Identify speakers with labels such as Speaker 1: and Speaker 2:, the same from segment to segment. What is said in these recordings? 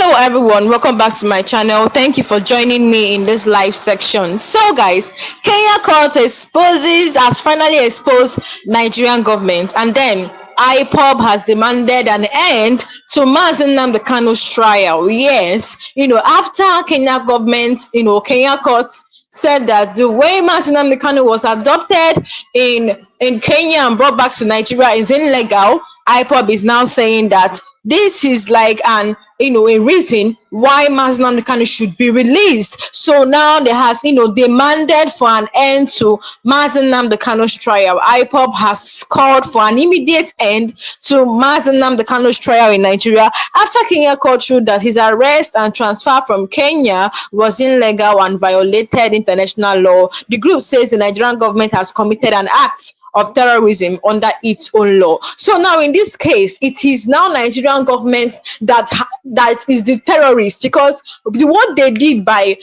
Speaker 1: Hello everyone, welcome back to my channel. Thank you for joining me in this live section. So guys, Kenya court has finally exposed Nigerian government, and then Ipob has demanded an end to Nnamdi Kanu's trial. Yes, after Kenya government, Kenya court said that the way Nnamdi Kanu was adopted in Kenya and brought back to Nigeria is illegal. Ipob is now saying that this is like a reason why Nnamdi Kanu should be released. So now they has demanded for an end to Nnamdi Kanu's trial. Ipob has called for an immediate end to Nnamdi Kanu's trial in Nigeria after Kenya court ruled that his arrest and transfer from Kenya was illegal and violated international law. The group says the Nigerian government has committed an act of terrorism under its own law. So now in this case, it is now Nigerian government that is the terrorist, because what they did by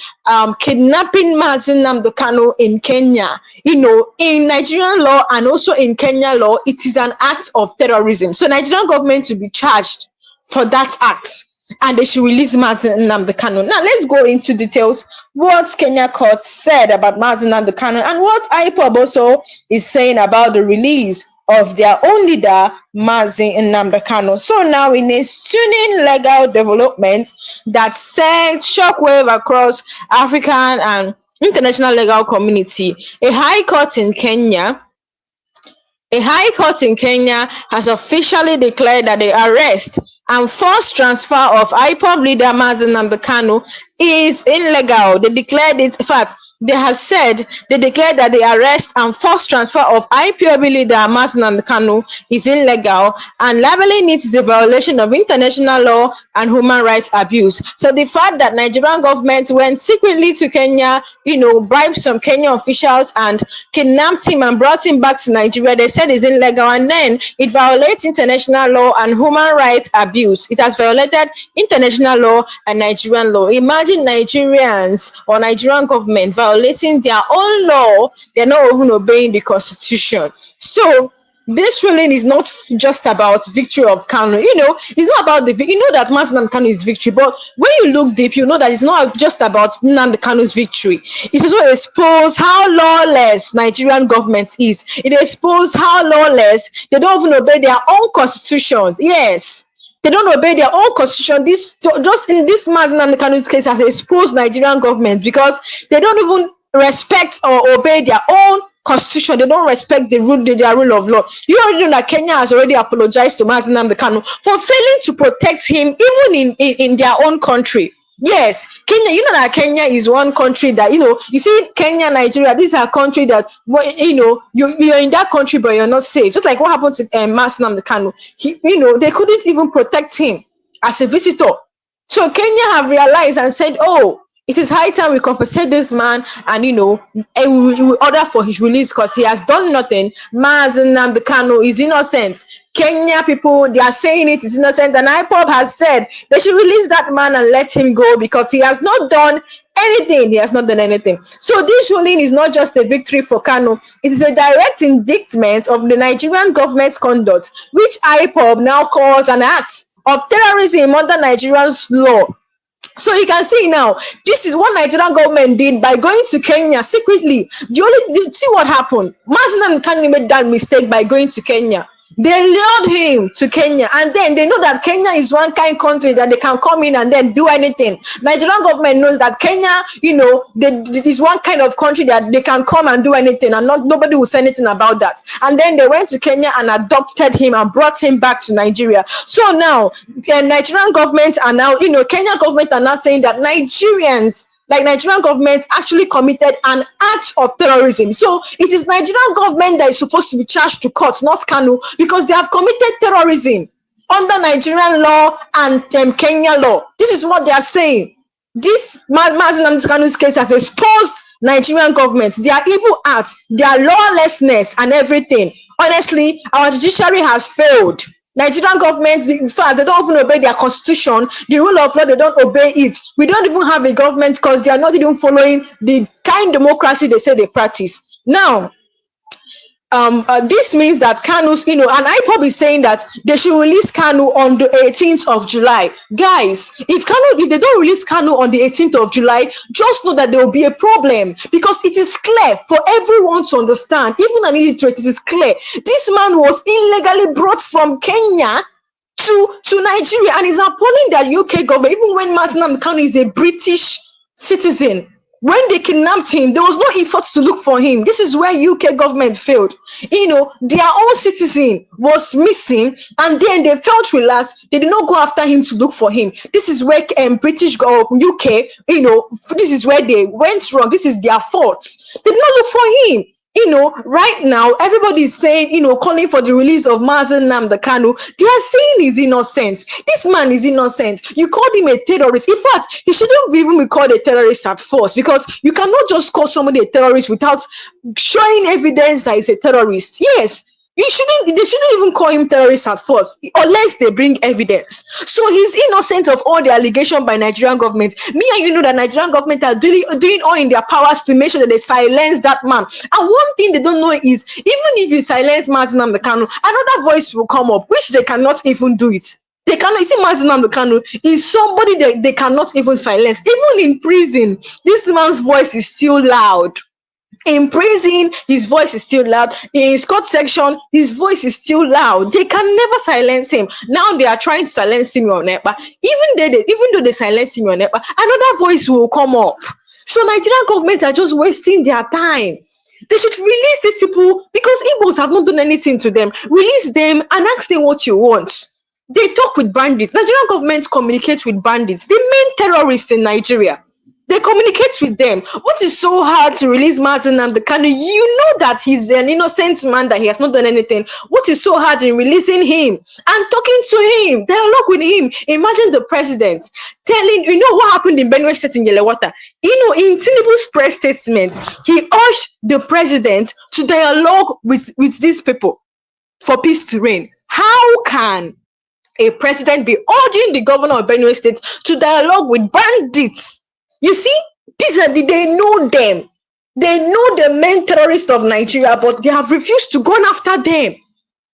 Speaker 1: kidnapping Nnamdi Kanu in Kenya, in Nigerian law and also in Kenya law, it is an act of terrorism. So Nigerian government to be charged for that act, and they should release Nnamdi Kanu. Now let's go into details what Kenya court said about Nnamdi Kanu and what Ipob also is saying about the release of their own leader, Nnamdi Kanu. So now, in a stunning legal development that sent shockwave across African and international legal community, a high court in Kenya has officially declared that the arrest and forced transfer of Ipob leader Nnamdi Kanu is illegal. They declared it. In fact, they declared that the arrest and forced transfer of IPOB leader Nnamdi Kanu is illegal, and labeling it is a violation of international law and human rights abuse. So the fact that Nigerian government went secretly to Kenya, bribed some Kenyan officials and kidnapped him and brought him back to Nigeria, they said is illegal, and then it violates international law and human rights abuse. It has violated international law and Nigerian law. Imagine Nigerians or Nigerian government violating their own law. They're not even obeying the constitution. So this ruling is not just about victory of Kanu. It's not about that Nnamdi Kanu is victory, but when you look deep, you know that it's not just about Nnamdi Kanu's victory. It also exposes how lawless Nigerian government is. It exposes how lawless they don't even obey their own constitution. Yes, they don't obey their own constitution. This just in this Nnamdi Kanu's case has exposed Nigerian government, because they don't even respect or obey their own constitution. They don't respect their rule of law. You already know that Kenya has already apologized to Nnamdi Kanu for failing to protect him even in their own country. Yes, Kenya, that Kenya is one country that, you see, Kenya, Nigeria, these are countries that, you're in that country, but you're not safe. Just like what happened to Nnamdi Kanu. They couldn't even protect him as a visitor. So Kenya have realized and said, oh, it is high time we compensate this man, and we order for his release because he has done nothing. Nnamdi Kanu is innocent. Kenya people, they are saying it is innocent, and Ipob has said they should release that man and let him go because he has not done anything. He has not done anything. So this ruling is not just a victory for Kanu. It is a direct indictment of the Nigerian government's conduct, which Ipob now calls an act of terrorism under Nigerian's law. So you can see now, this is what Nigerian government did by going to Kenya secretly. See what happened. Nnamdi Kanu made that mistake by going to Kenya. They lured him to Kenya, and then they know that Kenya is one kind country that they can come in and then do anything. Nigerian government knows that Kenya, is one kind of country that they can come and do anything, and nobody will say anything about that. And then they went to Kenya and adopted him and brought him back to Nigeria. So now, Nigerian government are now, Kenya government are now saying that Nigerian government actually committed an act of terrorism. So it is Nigerian government that is supposed to be charged to court, not Kanu, because they have committed terrorism under Nigerian law and Kenya law. This is what they are saying. This Nnamdi Kanu's case has exposed Nigerian government, their evil acts, their lawlessness and everything. Honestly, our judiciary has failed. Nigerian government, in fact, they don't even obey their constitution. The rule of law, they don't obey it. We don't even have a government because they are not even following the kind democracy they say they practice. Now, this means that Kanu's, and Ipob is saying that they should release Kanu on the 18th of July. Guys, if they don't release Kanu on the 18th of July, just know that there will be a problem, because it is clear for everyone to understand, even an illiterate, it is clear. This man was illegally brought from Kenya to Nigeria, and it's appalling that UK government, even when Nnamdi Kanu is a British citizen, when they kidnapped him, there was no effort to look for him. This is where UK government failed. Their own citizen was missing, and then they felt relaxed. They did not go after him to look for him. This is where British or UK, this is where they went wrong. This is their fault. They did not look for him. Right now, everybody is saying, calling for the release of Nnamdi Kanu. They are saying he's innocent. This man is innocent. You called him a terrorist. In fact, he shouldn't even be called a terrorist at first, because you cannot just call somebody a terrorist without showing evidence that he's a terrorist. Yes. They shouldn't even call him terrorist at first, unless they bring evidence. So he's innocent of all the allegation by Nigerian government. Me and you know that Nigerian government are doing all in their powers to make sure that they silence that man. And one thing they don't know is, even if you silence Nnamdi Kanu, another voice will come up, which they cannot even do it. They cannot. You see, Nnamdi Kanu is somebody that they cannot even silence. Even in prison, this man's voice is still loud. In prison, his voice is still loud. In his court section, his voice is still loud. They can never silence him. Now they are trying to silence him on NEPA. Even though they silence him on NEPA, another voice will come up. So Nigerian government are just wasting their time. They should release these people, because Igbos have not done anything to them. Release them and ask them what you want. They talk with bandits. Nigerian government communicates with bandits, the main terrorists in Nigeria. They communicate with them. What is so hard to release Nnamdi Kanu? You know that he's an innocent man, that he has not done anything. What is so hard in releasing him and talking to him, dialogue with him? Imagine the president telling, what happened in Benue State in Yelewata? In Tinubu's press statement, he urged the president to dialogue with these people for peace to reign. How can a president be urging the governor of Benue State to dialogue with bandits? You see, they know them. They know the main terrorists of Nigeria, but they have refused to go after them.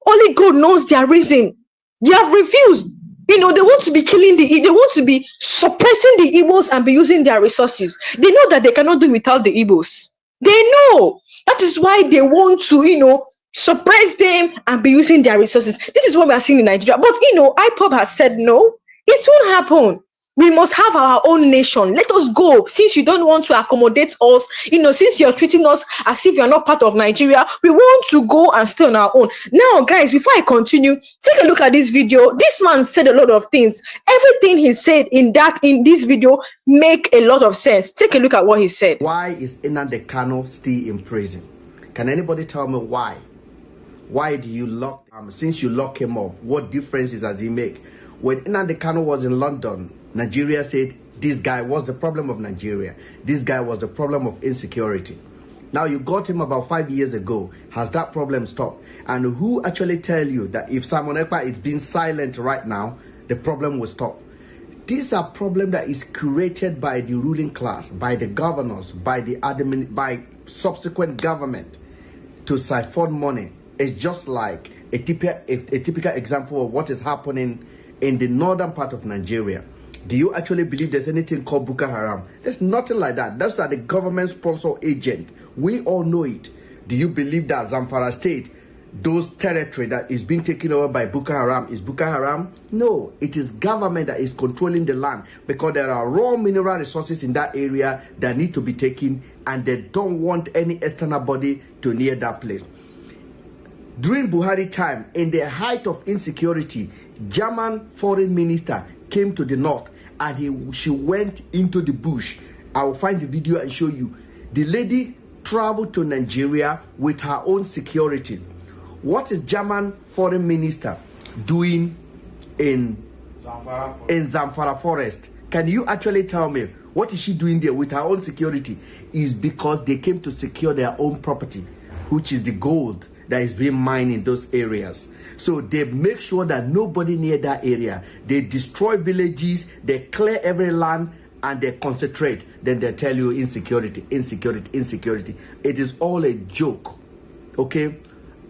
Speaker 1: Only God knows their reason. They have refused. They want to be killing they want to be suppressing the Igbos and be using their resources. They know that they cannot do without the Igbos. They know. That is why they want to, suppress them and be using their resources. This is what we are seeing in Nigeria. But, Ipob has said no, it won't happen. We must have our own nation. Let us go. Since you don't want to accommodate us, since you're treating us as if you're not part of Nigeria, we want to go and stay on our own. Now, guys, before I continue, take a look at this video. This man said a lot of things. Everything he said in this video make a lot of sense. Take a look at what he said.
Speaker 2: Why is Nnamdi Kanu still in prison? Can anybody tell me why? Why do you lock him? Since you lock him up, what differences does he make? When Nnamdi Kanu was in London, Nigeria said this guy was the problem of Nigeria. This guy was the problem of insecurity. Now you got him about 5 years ago. Has that problem stopped? And who actually tell you that if Simon Ekpa is being silent right now, the problem will stop? These are problems that is created by the ruling class, by the governors, by subsequent government to siphon money. It's just like a typical example of what is happening in the northern part of Nigeria. Do you actually believe there's anything called Boko Haram? There's nothing like that. That's the government sponsor agent. We all know it. Do you believe that Zamfara State, those territory that is being taken over by Boko Haram, is Boko Haram? No, it is government that is controlling the land, because there are raw mineral resources in that area that need to be taken, and they don't want any external body to near that place. During Buhari time, in the height of insecurity, German foreign minister came to the north, and she went into the bush. I will find the video and show you. The lady traveled to Nigeria with her own security. What is German foreign minister doing in Zamfara forest? Can you actually tell me what is she doing there with her own security? Is because they came to secure their own property, which is the gold that is being mined in those areas. So they make sure that nobody near that area. They destroy villages, they clear every land, and they concentrate. Then they tell you insecurity, insecurity, insecurity. It is all a joke. Okay?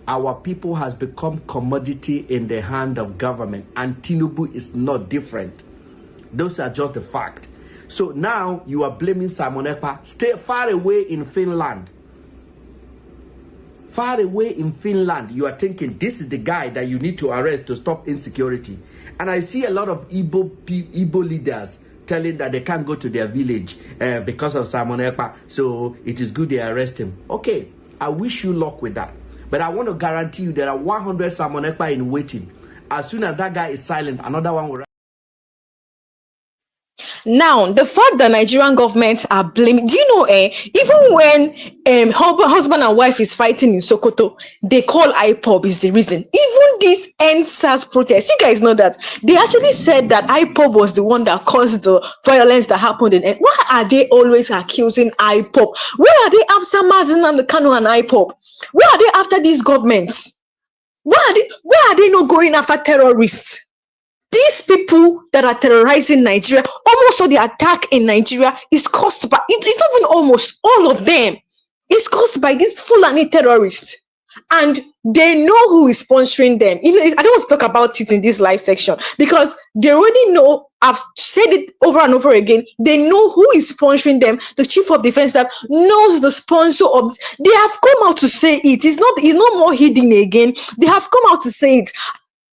Speaker 2: Our people has become commodity in the hand of government, and Tinubu is not different. Those are just the fact. So now you are blaming Simon Ekpa. Stay far away in Finland. Far away in Finland, you are thinking this is the guy that you need to arrest to stop insecurity. And I see a lot of Igbo leaders telling that they can't go to their village because of Simon Ekpa. So it is good they arrest him. Okay, I wish you luck with that. But I want to guarantee you there are 100 Simon Ekpa in waiting. As soon as that guy is silent, another one will.
Speaker 1: Now, the fact that Nigerian governments are blaming, do you know, even when husband and wife is fighting in Sokoto, they call Ipob is the reason. Even this NSAS protest, you guys know that they actually said that Ipob was the one that caused the violence that happened in. Why are they always accusing Ipob? Where are they after Nnamdi Kanu and Ipob? Where are they after these governments? Why are they not going after terrorists? These people that are terrorizing Nigeria, almost all the attack in Nigeria is caused by, it's not even almost all of them, it's caused by these Fulani terrorists. And they know who is sponsoring them. I don't want to talk about it in this live section because they already know. I've said it over and over again. They know who is sponsoring them. The chief of defense staff knows the sponsor of this. They have come out to say it. It's not more hidden again. They have come out to say it.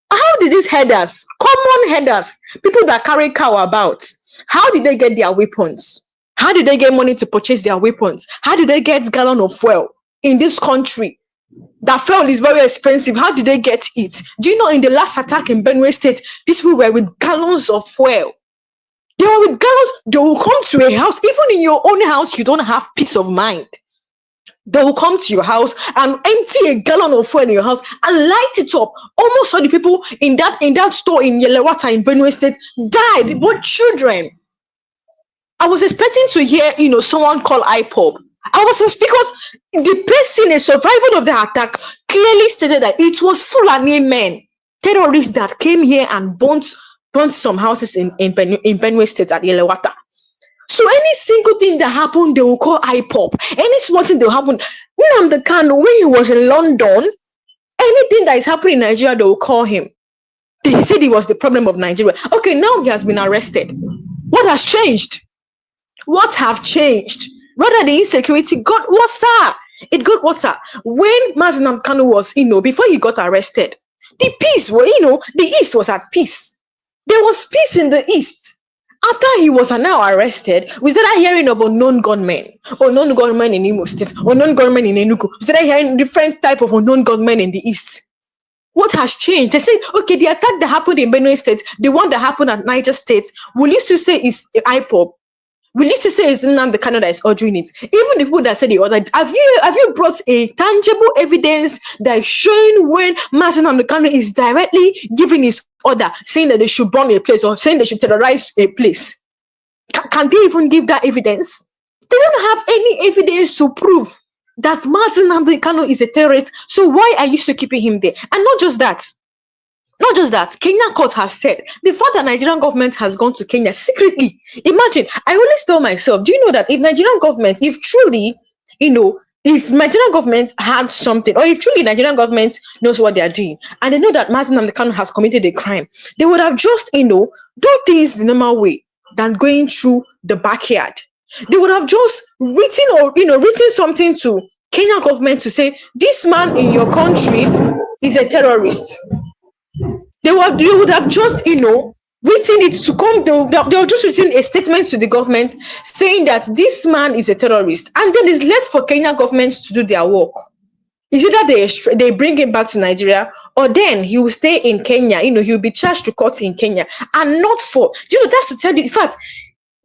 Speaker 1: How did these headers, common headers, people that carry cow about, how did they get their weapons? How did they get money to purchase their weapons? How did they get gallon of fuel in this country? That fuel is very expensive. How did they get it? Do you know in the last attack in Benue State, these people were with gallons of fuel. They were with gallons. They will come to a house. Even in your own house, you don't have peace of mind. They will come to your house and empty a gallon of fuel in your house and light it up. Almost all the people in that store in Yelewata in Benue State died, but children. I was expecting to hear, someone call Ipob. Because the person, a survivor of the attack, clearly stated that it was Fulani men, terrorists that came here and burnt some houses in Benue State at Yelewata. So any single thing that happened, they will call Ipob. Any small thing that will happen. Nnamdi Kanu, when he was in London, anything that is happening in Nigeria, they will call him. They said he was the problem of Nigeria. Okay, now he has been arrested. What has changed? What have changed? Rather, the insecurity got worse. It got worse. When Nnamdi Kanu was, before he got arrested, the peace was, the East was at peace. There was peace in the East. After he was now arrested, we started hearing of unknown gunmen in Imo State, unknown gunmen in Enugu. We started hearing different type of unknown gunmen in the East. What has changed? They said, okay, the attack that happened in Benue State, the one that happened at Niger State, we used to say is Ipob. We used to say it's Nnamdi Kanu that is ordering it. Even the people that said the order, have you brought a tangible evidence that is showing when Nnamdi Kanu is directly giving his order, saying that they should bomb a place or saying they should terrorize a place? Can they even give that evidence? They don't have any evidence to prove that Nnamdi Kanu is a terrorist. So why are you still keeping him there? And not just that. Kenyan court has said the fact that Nigerian government has gone to Kenya secretly. Imagine, I always tell myself, do you know that if Nigerian government, if truly, if Nigerian government had something, or if truly Nigerian government knows what they are doing, and they know that Nnamdi Kanu has committed a crime, they would have just, do things the normal way than going through the backyard. They would have just written something to Kenyan government to say, this man in your country is a terrorist. They would have just, written it to come. They'll just written a statement to the government saying that this man is a terrorist, and then it's left for Kenya government to do their work. Is either they bring him back to Nigeria, or then he will stay in Kenya. He'll be charged to court in Kenya, and not for. That's to tell you. In fact,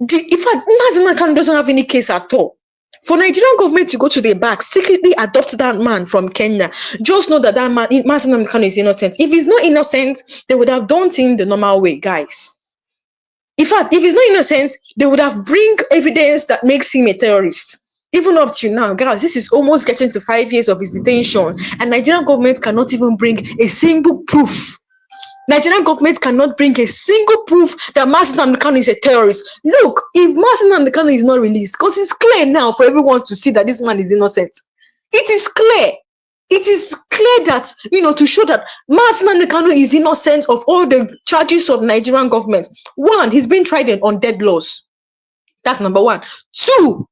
Speaker 1: Nnamdi Kanu doesn't have any case at all. For Nigerian government to go to the back, secretly adopt that man from Kenya, just know that man, Nnamdi Kanu, is innocent. If he's not innocent, they would have done things the normal way, guys. In fact, if he's not innocent, they would have bring evidence that makes him a terrorist. Even up to now, guys, this is almost getting to 5 years of his detention, and Nigerian government cannot even bring a single proof. Nigerian government cannot bring a single proof that Nnamdi Kanu is a terrorist. Look, if Nnamdi Kanu is not released, because it's clear now for everyone to see that this man is innocent. It is clear. It is clear that, to show that Nnamdi Kanu is innocent of all the charges of Nigerian government. One, he's been tried on dead laws. That's number one. Two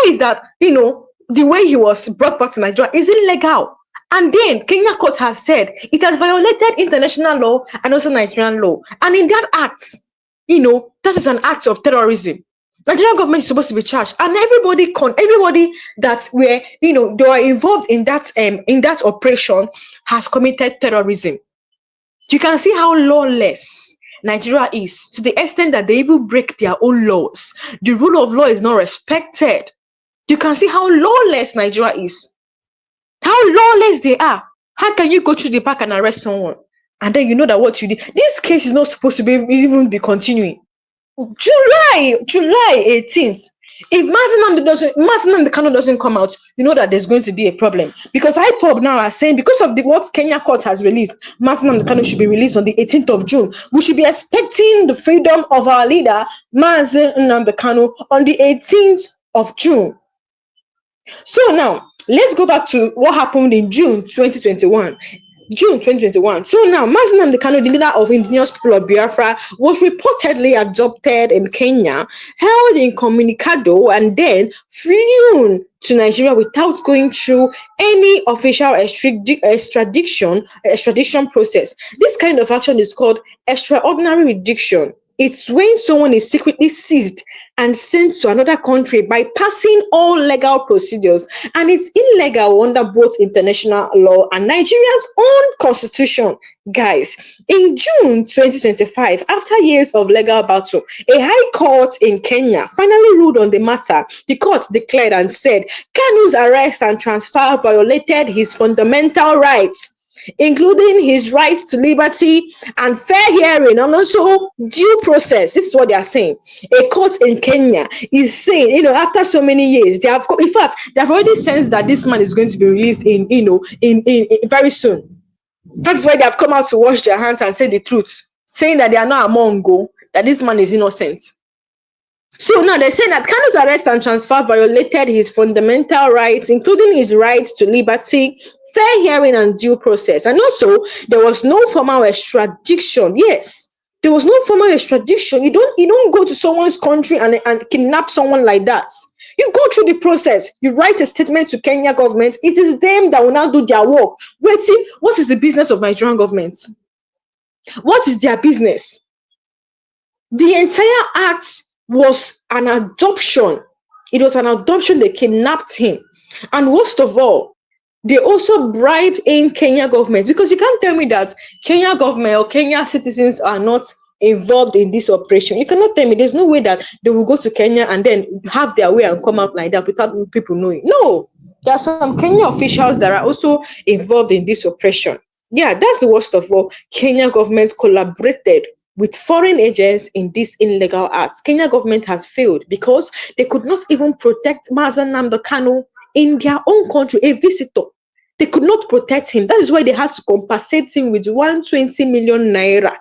Speaker 1: is that, the way he was brought back to Nigeria is illegal. And then Kenya court has said it has violated international law and also Nigerian law. And in that act, that is an act of terrorism. Nigerian government is supposed to be charged, and everybody that were, they were involved in that operation has committed terrorism. You can see how lawless Nigeria is, to the extent that they even break their own laws. The rule of law is not respected. You can see how lawless Nigeria is, how lawless they are. How can you go through the park and arrest someone, and then you know that what you did? This case is not supposed to be even be continuing. July 18th. If Mazen Kanu doesn't come out, you know that there's going to be a problem. Because Ipob now are saying, because of what Kenya court has released, Mazen Kanu should be released on the 18th of June. We should be expecting the freedom of our leader, Mazen Kanu, on the 18th of June. So now, let's go back to what happened in June 2021. So now, Mazi Nnamdi Kanu, the leader of indigenous people of Biafra, was reportedly abducted in Kenya, held incommunicado, and then flown to Nigeria without going through any official extradition process. This kind of action is called extraordinary reduction. It's when someone is secretly seized and sent to another country bypassing all legal procedures, and it's illegal under both international law and Nigeria's own constitution. Guys, in June 2025, after years of legal battle, a high court in Kenya finally ruled on the matter. The court declared and said Kanu's arrest and transfer violated his fundamental rights, including his right to liberty and fair hearing and also due process. This is what they are saying. A court in Kenya is saying, after so many years, in fact, they have already sensed that this man is going to be released in very soon. That's why they have come out to wash their hands and say the truth, saying that they are not among go, that this man is innocent. So now they say that Kanu's arrest and transfer violated his fundamental rights, including his right to liberty, fair hearing, and due process. And also, there was no formal extradition. Yes, there was no formal extradition. You don't go to someone's country and kidnap someone like that. You go through the process. You write a statement to Kenya government. It is them that will now do their work. Waiting, what is the business of Nigerian government? What is their business? The entire act was an adoption. It was an adoption. They kidnapped him. And worst of all, they also bribed in Kenya government, because you can't tell me that Kenya government or Kenya citizens are not involved in this operation. You cannot tell me. There's no way that they will go to Kenya and then have their way and come out like that without people knowing. No, there are some Kenya officials that are also involved in this operation. Yeah, that's the worst of all. Kenya government collaborated with foreign agents in this illegal act. Kenya government has failed because they could not even protect Mazi Nnamdi Kanu in their own country, a visitor. They could not protect him. That is why they had to compensate him with 120 million naira.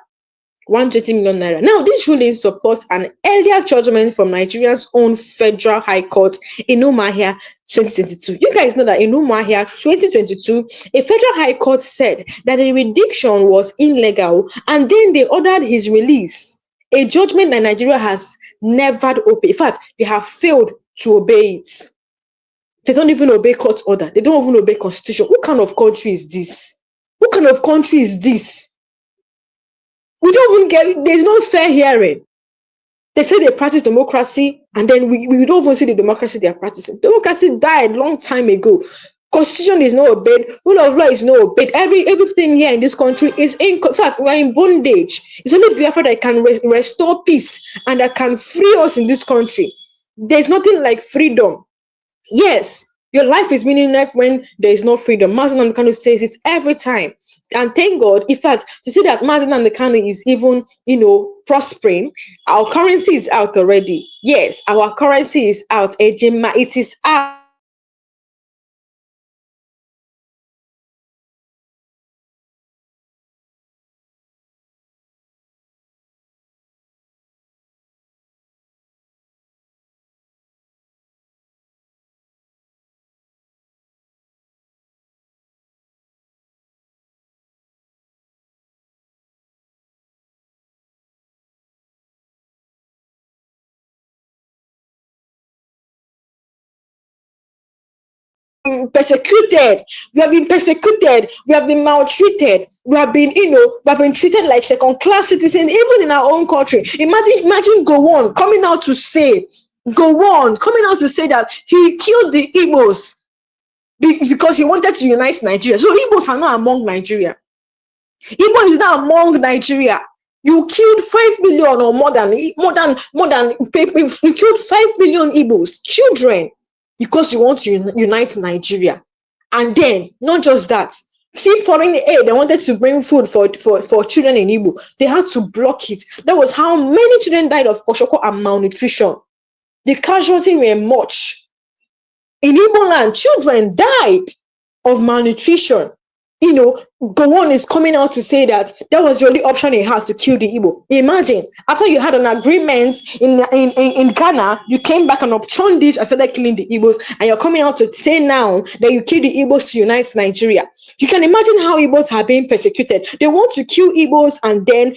Speaker 1: 120 million naira. Now, this ruling supports an earlier judgment from Nigeria's own Federal High Court in Umuahia 2022. You guys know that in Umuahia 2022, a Federal High Court said that the reduction was illegal, and then they ordered his release. A judgment that Nigeria has never obeyed. In fact, they have failed to obey it. They don't even obey court order. They don't even obey constitution. What kind of country is this? What kind of country is this? We don't even get, there's no fair hearing. They say they practice democracy, and then we don't even see the democracy they are practicing. Democracy died long time ago. Constitution is not obeyed. Rule of law is not obeyed. Everything here in this country is in fact, we're in bondage. It's only Biafra that can restore peace and that can free us in this country. There's nothing like freedom. Yes, your life is meaningless when there is no freedom. Mazi Nnamdi Kanu says it every time. And thank God, in fact, to see that Mazi Nnamdi Kanu is even, prospering, our currency is out already. Yes, our currency is out. Ejima, it is out. persecuted. We have been persecuted. We have been maltreated. We have been, we have been treated like second-class citizens, even in our own country. Imagine Gowon coming out to say, that he killed the Igbos because he wanted to unite Nigeria. So Igbos are not among Nigeria. Igbo is not among Nigeria. You killed 5 million or more than you killed 5 million Igbos, children, because you want to unite Nigeria. And then, not just that, see foreign aid, they wanted to bring food for children in Igbo. They had to block it. That was how many children died of kwashiorkor and malnutrition. The casualty were much. In Igbo land, children died of malnutrition. Gowon is coming out to say that was the only option he had to kill the Igbo. Imagine, after you had an agreement in Ghana, you came back and upturned this and started killing the Igbos, and you're coming out to say now that you kill the Igbos to unite Nigeria. You can imagine how Igbos have been persecuted. They want to kill Igbos and then,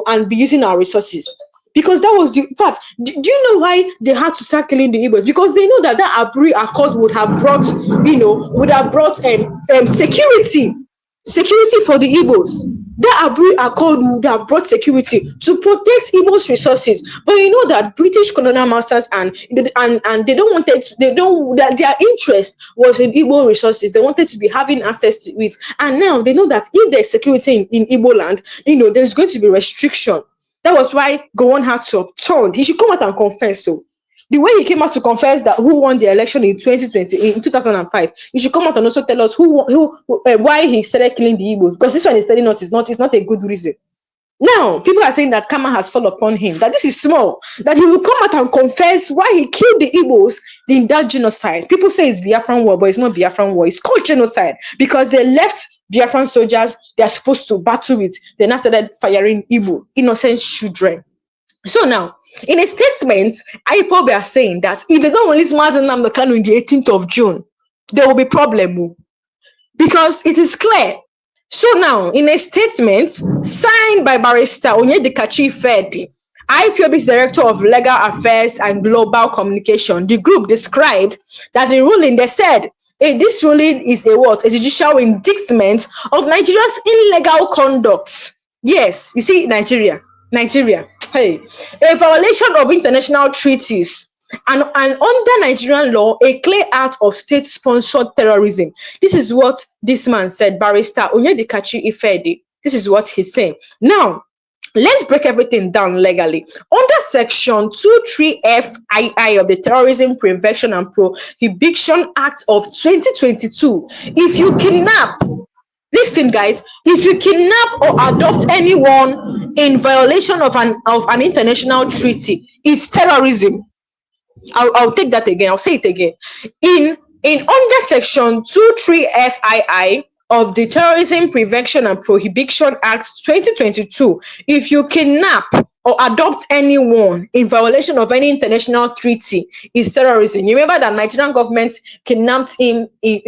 Speaker 1: and be using our resources. Because that was the fact. Do you know why they had to start killing the Igbos? Because they know that Aburi Accord would have brought, security for the Igbos. That Aburi Accord would have brought security to protect Igbos resources. But you know that British colonial masters and they don't want it, that their interest was in Igbo resources. They wanted to be having access to it. And now they know that if there's security in Igbo land, there's going to be restriction. That was why Gowon had to upturn. He should come out and confess. So the way he came out to confess that who won the election in 2005, he should come out and also tell us why he started killing the Igbos. Because this one is telling us it's not a good reason. Now, people are saying that karma has fallen upon him, that this is small, that he will come out and confess why he killed the Igbos in that genocide. People say it's Biafran war, but it's not Biafran war. It's called genocide because they left Biafran soldiers they are supposed to battle with. They now started firing Igbo, innocent children. So now, in a statement, Ipob are saying that if they don't release Nnamdi Kanu in the 18th of June, there will be problem because it is clear. So now, in a statement signed by Barrister Nnamdi Kanu, IPOB's Director of Legal Affairs and Global Communication, the group described that the ruling, they said, this ruling is a judicial indictment of Nigeria's illegal conduct. Yes, you see, Nigeria, hey, a violation of international treaties. And under Nigerian law, a clear act of state-sponsored terrorism. This is what this man said, Barrister Nnamdi Kanu. This is what he's saying. Now, let's break everything down legally. Under Section 23FII of the Terrorism Prevention and Prohibition Act of 2022, if you kidnap, listen guys, if you kidnap or adopt anyone in violation of an international treaty, it's terrorism. I'll take that again. I'll say it again. In under Section 23FII of the Terrorism Prevention and Prohibition Act 2022, if you kidnap or adopt anyone in violation of any international treaty, is terrorism. You remember that Nigerian government kidnapped him in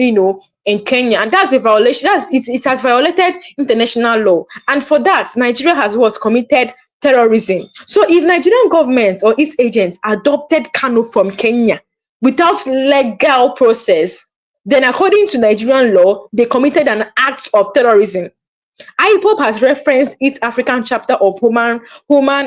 Speaker 1: Kenya, and that's a violation. It has violated international law, and for that, Nigeria has committed terrorism. So if Nigerian government or its agents adopted Kanu from Kenya without legal process, then according to Nigerian law, they committed an act of terrorism. Ipob has referenced its African chapter of Human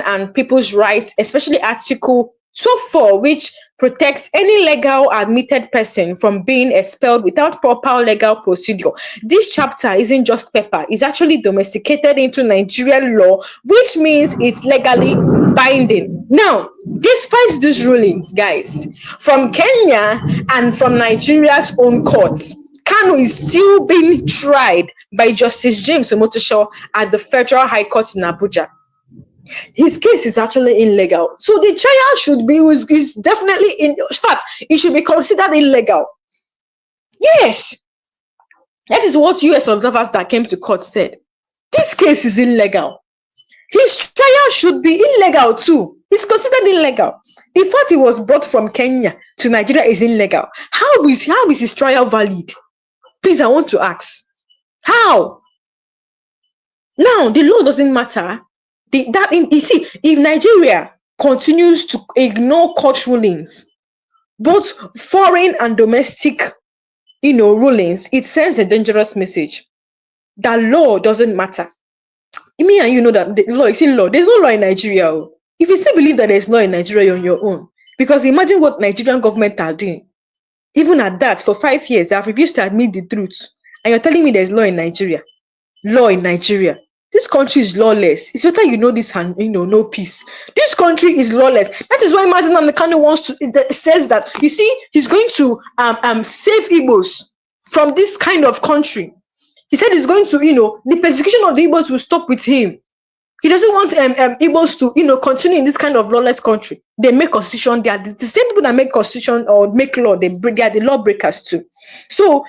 Speaker 1: and People's Rights, especially Article 12.4, which protects any legal admitted person from being expelled without proper legal procedure. This chapter isn't just paper, it's actually domesticated into Nigerian law, which means it's legally binding. Now, despite these rulings, guys, from Kenya and from Nigeria's own courts, Kanu is still being tried by Justice James Omotosho at the Federal High Court in Abuja. His case is actually illegal. So the trial should be, is definitely, in fact, it should be considered illegal. Yes. That is what US observers that came to court said. This case is illegal. His trial should be illegal too. It's considered illegal. The fact he was brought from Kenya to Nigeria is illegal. How is his trial valid? Please, I want to ask. How? Now, the law doesn't matter. You see, if Nigeria continues to ignore court rulings, both foreign and domestic, rulings, it sends a dangerous message that law doesn't matter. Me and you know that the law is in law. There's no law in Nigeria. Oh. If you still believe that there's law in Nigeria, you're on your own. Because imagine what Nigerian government are doing. Even at that, for 5 years, I've refused to admit the truth. And you're telling me there's law in Nigeria. Law in Nigeria. This country is lawless. It's better you know this and no peace. This country is lawless. That is why Nnamdi Kanu says that he's going to save Igbos from this kind of country. He said he's going to the persecution of the Igbos will stop with him. He doesn't want Igbos to continue in this kind of lawless country. They make constitution. They are the same people that make constitution or make law. They are the lawbreakers too. So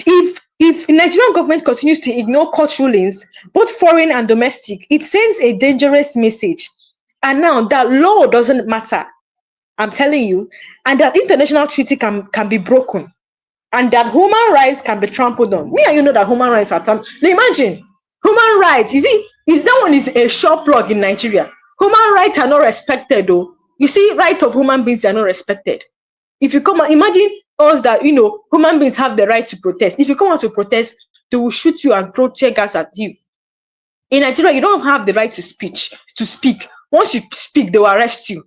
Speaker 1: if Nigerian government continues to ignore court rulings, both foreign and domestic, it sends a dangerous message. And now that law doesn't matter, I'm telling you, and that international treaty can be broken, and that human rights can be trampled on. Me and you know that human rights are trampled. Now imagine human rights. Is that one is a sure plug in Nigeria? Human rights are not respected, though. You see, rights of human beings are not respected. If you come and imagine us that human beings have the right to protest. If you come out to protest, they will shoot you and throw tear gas at you. In Nigeria, you don't have the right to speak. Once you speak, they will arrest you.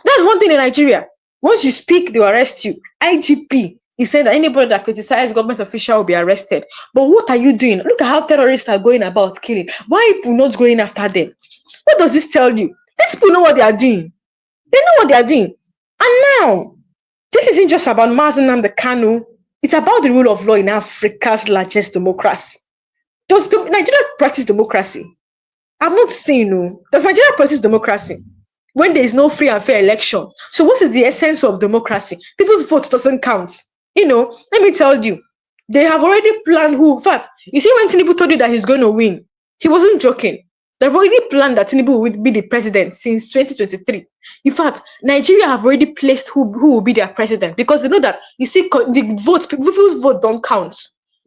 Speaker 1: That's one thing in Nigeria. Once you speak, they will arrest you. IGP is saying that anybody that criticizes government official will be arrested. But what are you doing? Look at how terrorists are going about killing. Why are people not going after them? What does this tell you? These people know what they are doing. They know what they are doing. And now, this isn't just about Nnamdi Kanu. It's about the rule of law in Africa's largest democracy. Does Nigeria practice democracy? I've not seen. Does Nigeria practice democracy when there is no free and fair election? So what is the essence of democracy? People's vote doesn't count. Let me tell you, they have already planned who. In fact, you see when Tinubu told you that he's going to win, he wasn't joking. They've already planned that Tinubu will be the president since 2023. In fact, Nigeria have already placed who will be their president because they know that, people's vote don't count.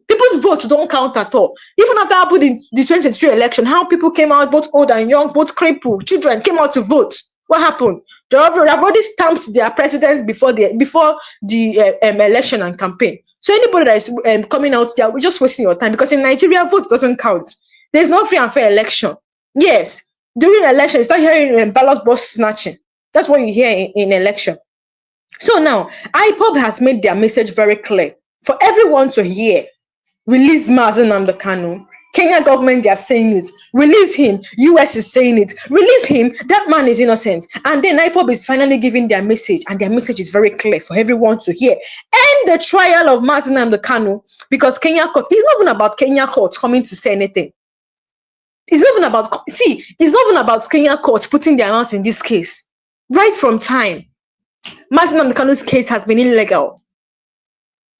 Speaker 1: People's votes don't count at all. Even after happened the 2023 election, how people came out, both old and young, both crippled, children came out to vote. What happened? They have already stamped their presidents before the election and campaign. So anybody that is coming out there, we're just wasting your time because in Nigeria, vote doesn't count. There's no free and fair election. Yes, during election, you start hearing ballot box snatching. That's what you hear in election. So now, Ipob has made their message very clear for everyone to hear. Release Nnamdi Kanu. Kenya government, they are saying it. Release him. US is saying it. Release him. That man is innocent. And then Ipob is finally giving their message, and their message is very clear for everyone to hear. End the trial of Nnamdi Kanu because Kenya court. It's not even about Kenya court coming to say anything. It's not even about Kenya court putting their mouth in this case. Right from time, Nnamdi Kanu's case has been illegal.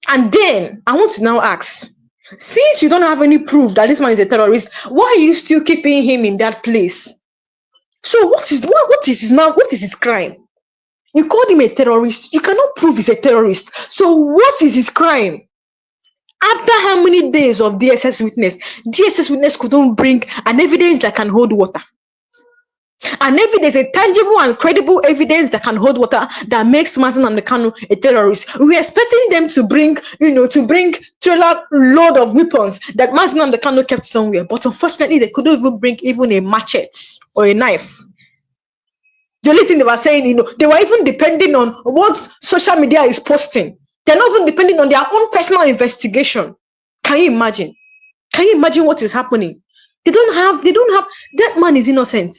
Speaker 1: And then I want to now ask, since you don't have any proof that this man is a terrorist, why are you still keeping him in that place? So what is his crime? You called him a terrorist. You cannot prove he's a terrorist. So what is his crime? After how many days of DSS witness couldn't bring an evidence that can hold water. An evidence, a tangible and credible evidence that can hold water that makes Nnamdi Kanu a terrorist. We're expecting them to bring trailer load of weapons that Nnamdi Kanu kept somewhere. But unfortunately, they couldn't even bring even a machete or a knife. The only thing they were saying, they were even depending on what social media is posting. They're not even depending on their own personal investigation. Can you imagine? Can you imagine what is happening? They don't have, that man is innocent.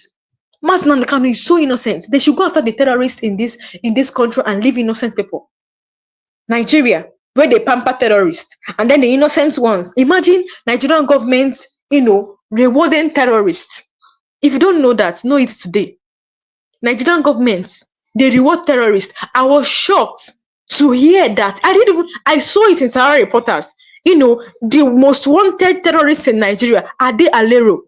Speaker 1: Nnamdi Kanu is so innocent. They should go after the terrorists in this country and leave innocent people. Nigeria, where they pamper terrorists, and then the innocent ones. Imagine Nigerian government, rewarding terrorists. If you don't know that, know it today. Nigerian government, they reward terrorists. I was shocked to hear that. I saw it in Sahara Reporters. The most wanted terrorists in Nigeria, Ade Alero,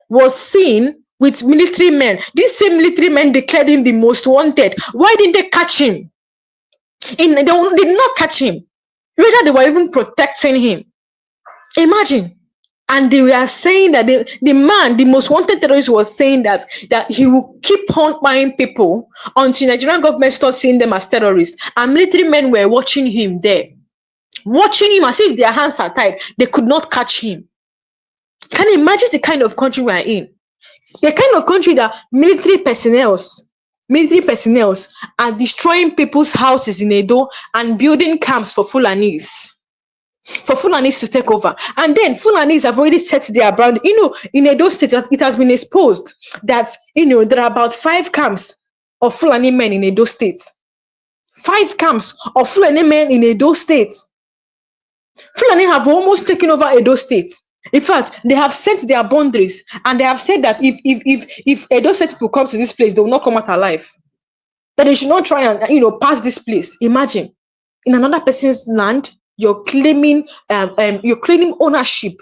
Speaker 1: was seen with military men. These same military men declared him the most wanted. Why didn't they catch him? They did not catch him. Rather, they were even protecting him. Imagine. And they were saying that the man, the most wanted terrorist, was saying that he will keep on buying people until Nigerian government starts seeing them as terrorists. And military men were watching him there. watching him as if their hands are tied. They could not catch him. Can you imagine the kind of country we are in? The kind of country that military personnel are destroying people's houses in Edo and building camps for Fulanis to take over. And then Fulanis have already set their brand. In Edo State, it has been exposed that, there are about 5 camps of Fulani men in Edo State. 5 camps of Fulani men in Edo State. Fulani have almost taken over Edo State. In fact, they have set their boundaries and they have said that if Edo State people come to this place, they will not come out alive. That they should not try and pass this place. Imagine, in another person's land, you're claiming ownership.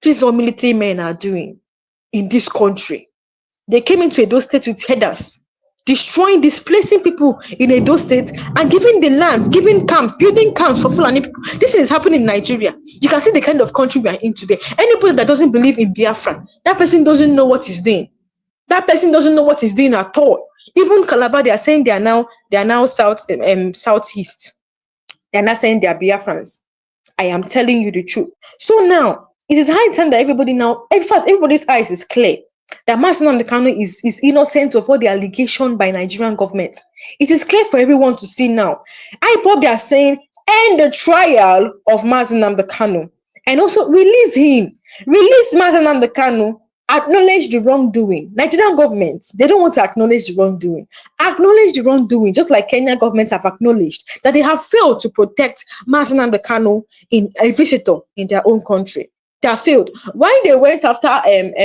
Speaker 1: This is what military men are doing in this country. They came into Edo State with headers, destroying, displacing people in Edo State and giving the lands, giving camps, building camps for Fulani people. This is happening in Nigeria. You can see the kind of country we are in today. Anybody that doesn't believe in Biafra, that person doesn't know what he's doing. That person doesn't know what he's doing at all. Even Calabar, they are saying they are now southeast. They are not saying they are Biafrans. I am telling you the truth. So now it is high time that everybody now, in fact, everybody's eyes is clear that Nnamdi Kanu is innocent of all the allegation by Nigerian government. It is clear for everyone to see now. Ipob, they are saying end the trial of Nnamdi Kanu and also release him. Release Nnamdi Kanu. Acknowledge the wrongdoing. Nigerian government, they don't want to acknowledge the wrongdoing. Acknowledge the wrongdoing, just like Kenyan governments have acknowledged that they have failed to protect Nnamdi Kanu in a visitor in their own country. They have failed. Why they went after in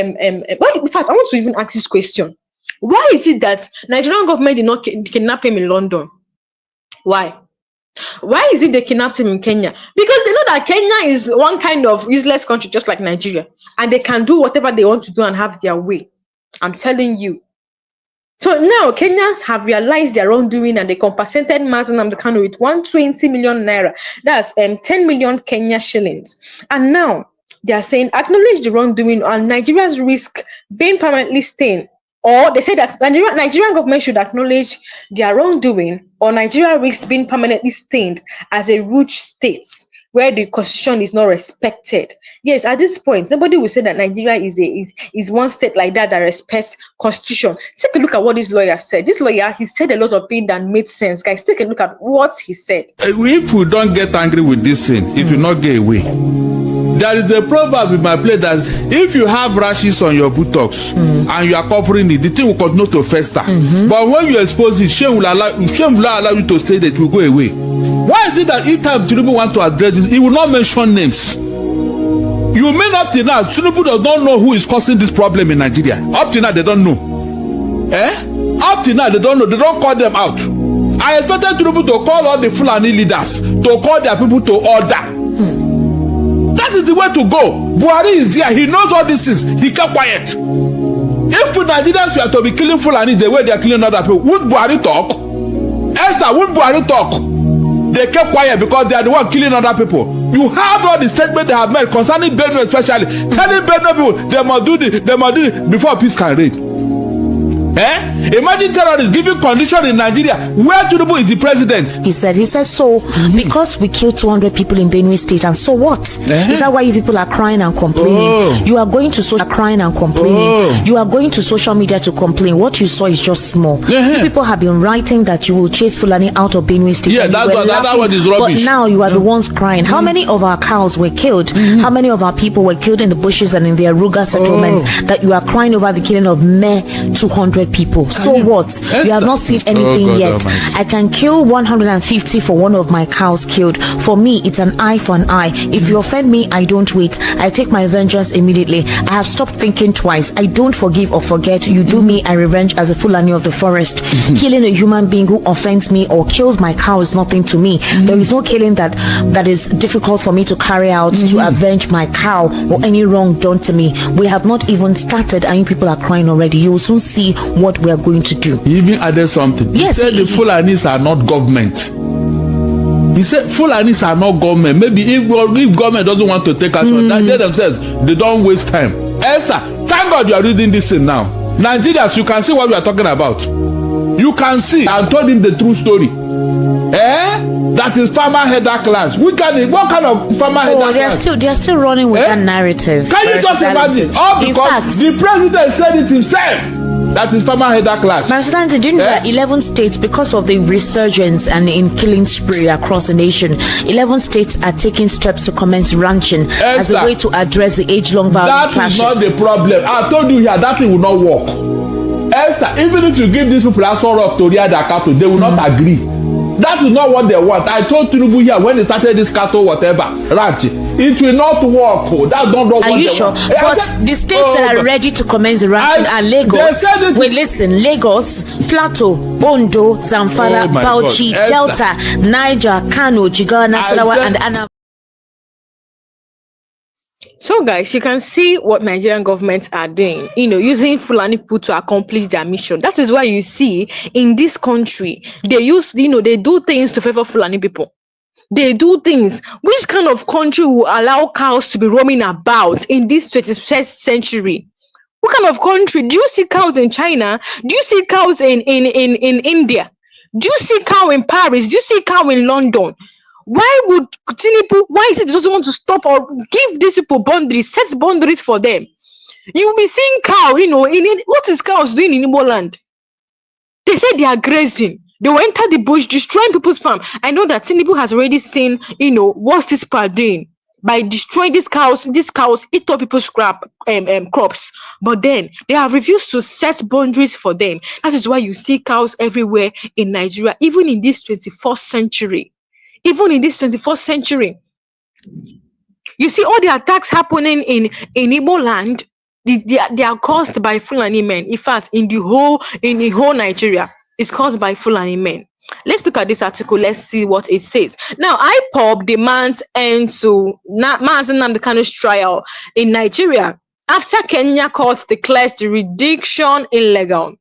Speaker 1: fact, I want to even ask this question. Why is it that Nigerian government did not kidnap him in London? Why? Why is it they kidnapped him in Kenya? Because they know that Kenya is one kind of useless country, just like Nigeria, and they can do whatever they want to do and have their way. I'm telling you. So now Kenyans have realized their wrongdoing and they compensated Nnamdi Kanu with 120 million naira. That's 10 million Kenya shillings. And now they are saying acknowledge the wrongdoing and Nigeria's risk being permanently stained. Or they say that Nigerian government should acknowledge their wrongdoing or Nigeria risks being permanently stained as a rogue state where the constitution is not respected. Yes, at this point, nobody will say that Nigeria is one state like that respects constitution. Take a look at what this lawyer said. This lawyer, he said a lot of things that made sense. Guys, take a look at what he said.
Speaker 3: If we don't get angry with this thing, it will not get away. There is a proverb in my place that if you have rashes on your buttocks and you are covering it, the thing will continue to fester. But when you expose it, shame will allow you to stay there, it will go away. Why is it that each time Tinubu want to address this, he will not mention names? You may not till now, Tinubu does not know who is causing this problem in Nigeria. Up till now, they don't know. Up till now, they don't know. They don't call them out. I expected Tinubu to call all the Fulani leaders, to call their people to order. That is the way to go. Buhari is there. He knows all these things. He kept quiet. If the Nigerians were to be killing Fulani the way they are killing other people, wouldn't Buhari talk? Esther, wouldn't Buhari talk? They kept quiet because they are the one killing other people. You heard all the statements they have made concerning Benue especially. Telling Benue people they must do this before peace can reign. Imagine terrorists giving condition in Nigeria where Tinubu is the president.
Speaker 4: He said so because we killed 200 people in Benue State, and so what? Is that why you people are crying and complaining? You are going to You are going to social media to complain. What you saw is just small. People have been writing that you will chase Fulani out of Benue State.
Speaker 3: Yeah, that's what is rubbish.
Speaker 4: But now you are the ones crying. How many of our cows were killed? How many of our people were killed in the bushes and in the Aruga settlements that you are crying over the killing of mere 200 people? So what? You have not seen anything yet. Almighty. I can kill 150 for one of my cows killed. For me, it's an eye for an eye. If you offend me, I don't wait. I take my vengeance immediately. I have stopped thinking twice. I don't forgive or forget. You do me, I revenge as a Fulani of the forest. Killing a human being who offends me or kills my cow is nothing to me. There is no killing that is difficult for me to carry out to avenge my cow or any wrong done to me. We have not even started and you people are crying already. You will soon see what we are going to do.
Speaker 3: He even added something.
Speaker 4: Yes,
Speaker 3: he said the Fulanis are not government. He said Fulanis are not government. Maybe if government doesn't want to take action, they themselves, they don't waste time. Esther, thank God you are reading this thing now. Nigerians, you can see what we are talking about. You can see. I told him the true story. That is farmer header class. What kind of farmer header class?
Speaker 4: They're still running with that narrative.
Speaker 3: Can you just imagine? All because the president said it himself. That is farmer header class.
Speaker 4: President, do you know that 11 states, because of the resurgence and in killing spree across the nation, 11 states are taking steps to commence ranching as a way to address the age-long violent clashes.
Speaker 3: That is not the problem. I told you here, that thing will not work. Esther, even if you give these people a sort of to rear their cattle, they will not agree. That is not what they want. I told Tinubu here when they started this cattle whatever ranch, it will not work. That's not what they want.
Speaker 4: Are you sure? But the states that are ready to commence the ranching are Lagos. Wait, listen, Lagos, Plateau, Ondo, Zamfara, Bauchi, Delta, Niger, Kano, Jigawa, Nasarawa, and Anambra.
Speaker 1: So guys, you can see what Nigerian governments are doing, using Fulani people to accomplish their mission. That is why you see in this country, they use, they do things to favor Fulani people. They do things. Which kind of country will allow cows to be roaming about in this 21st century? What kind of country? Do you see cows in China? Do you see cows in India? Do you see cow in Paris? Do you see cow in London? Why would Tinubu, why is it doesn't want to stop or give these people boundaries, set boundaries for them? You will be seeing cow, what is cows doing in Igbo land? They say they are grazing. They will enter the bush, destroying people's farm. I know that Tinubu has already seen, what these people are doing. By destroying these cows eat up people's crops. But then they have refused to set boundaries for them. That is why you see cows everywhere in Nigeria, even in this 21st century. Even in this 21st century, you see all the attacks happening in Igbo land. They are caused by Fulani men. In fact, in the whole Nigeria, it's caused by Fulani men. Let's look at this article. Let's see what it says. Now, Ipob demands end to Nnamdi Kanu's trial in Nigeria after Kenya court declares the jurisdiction illegal.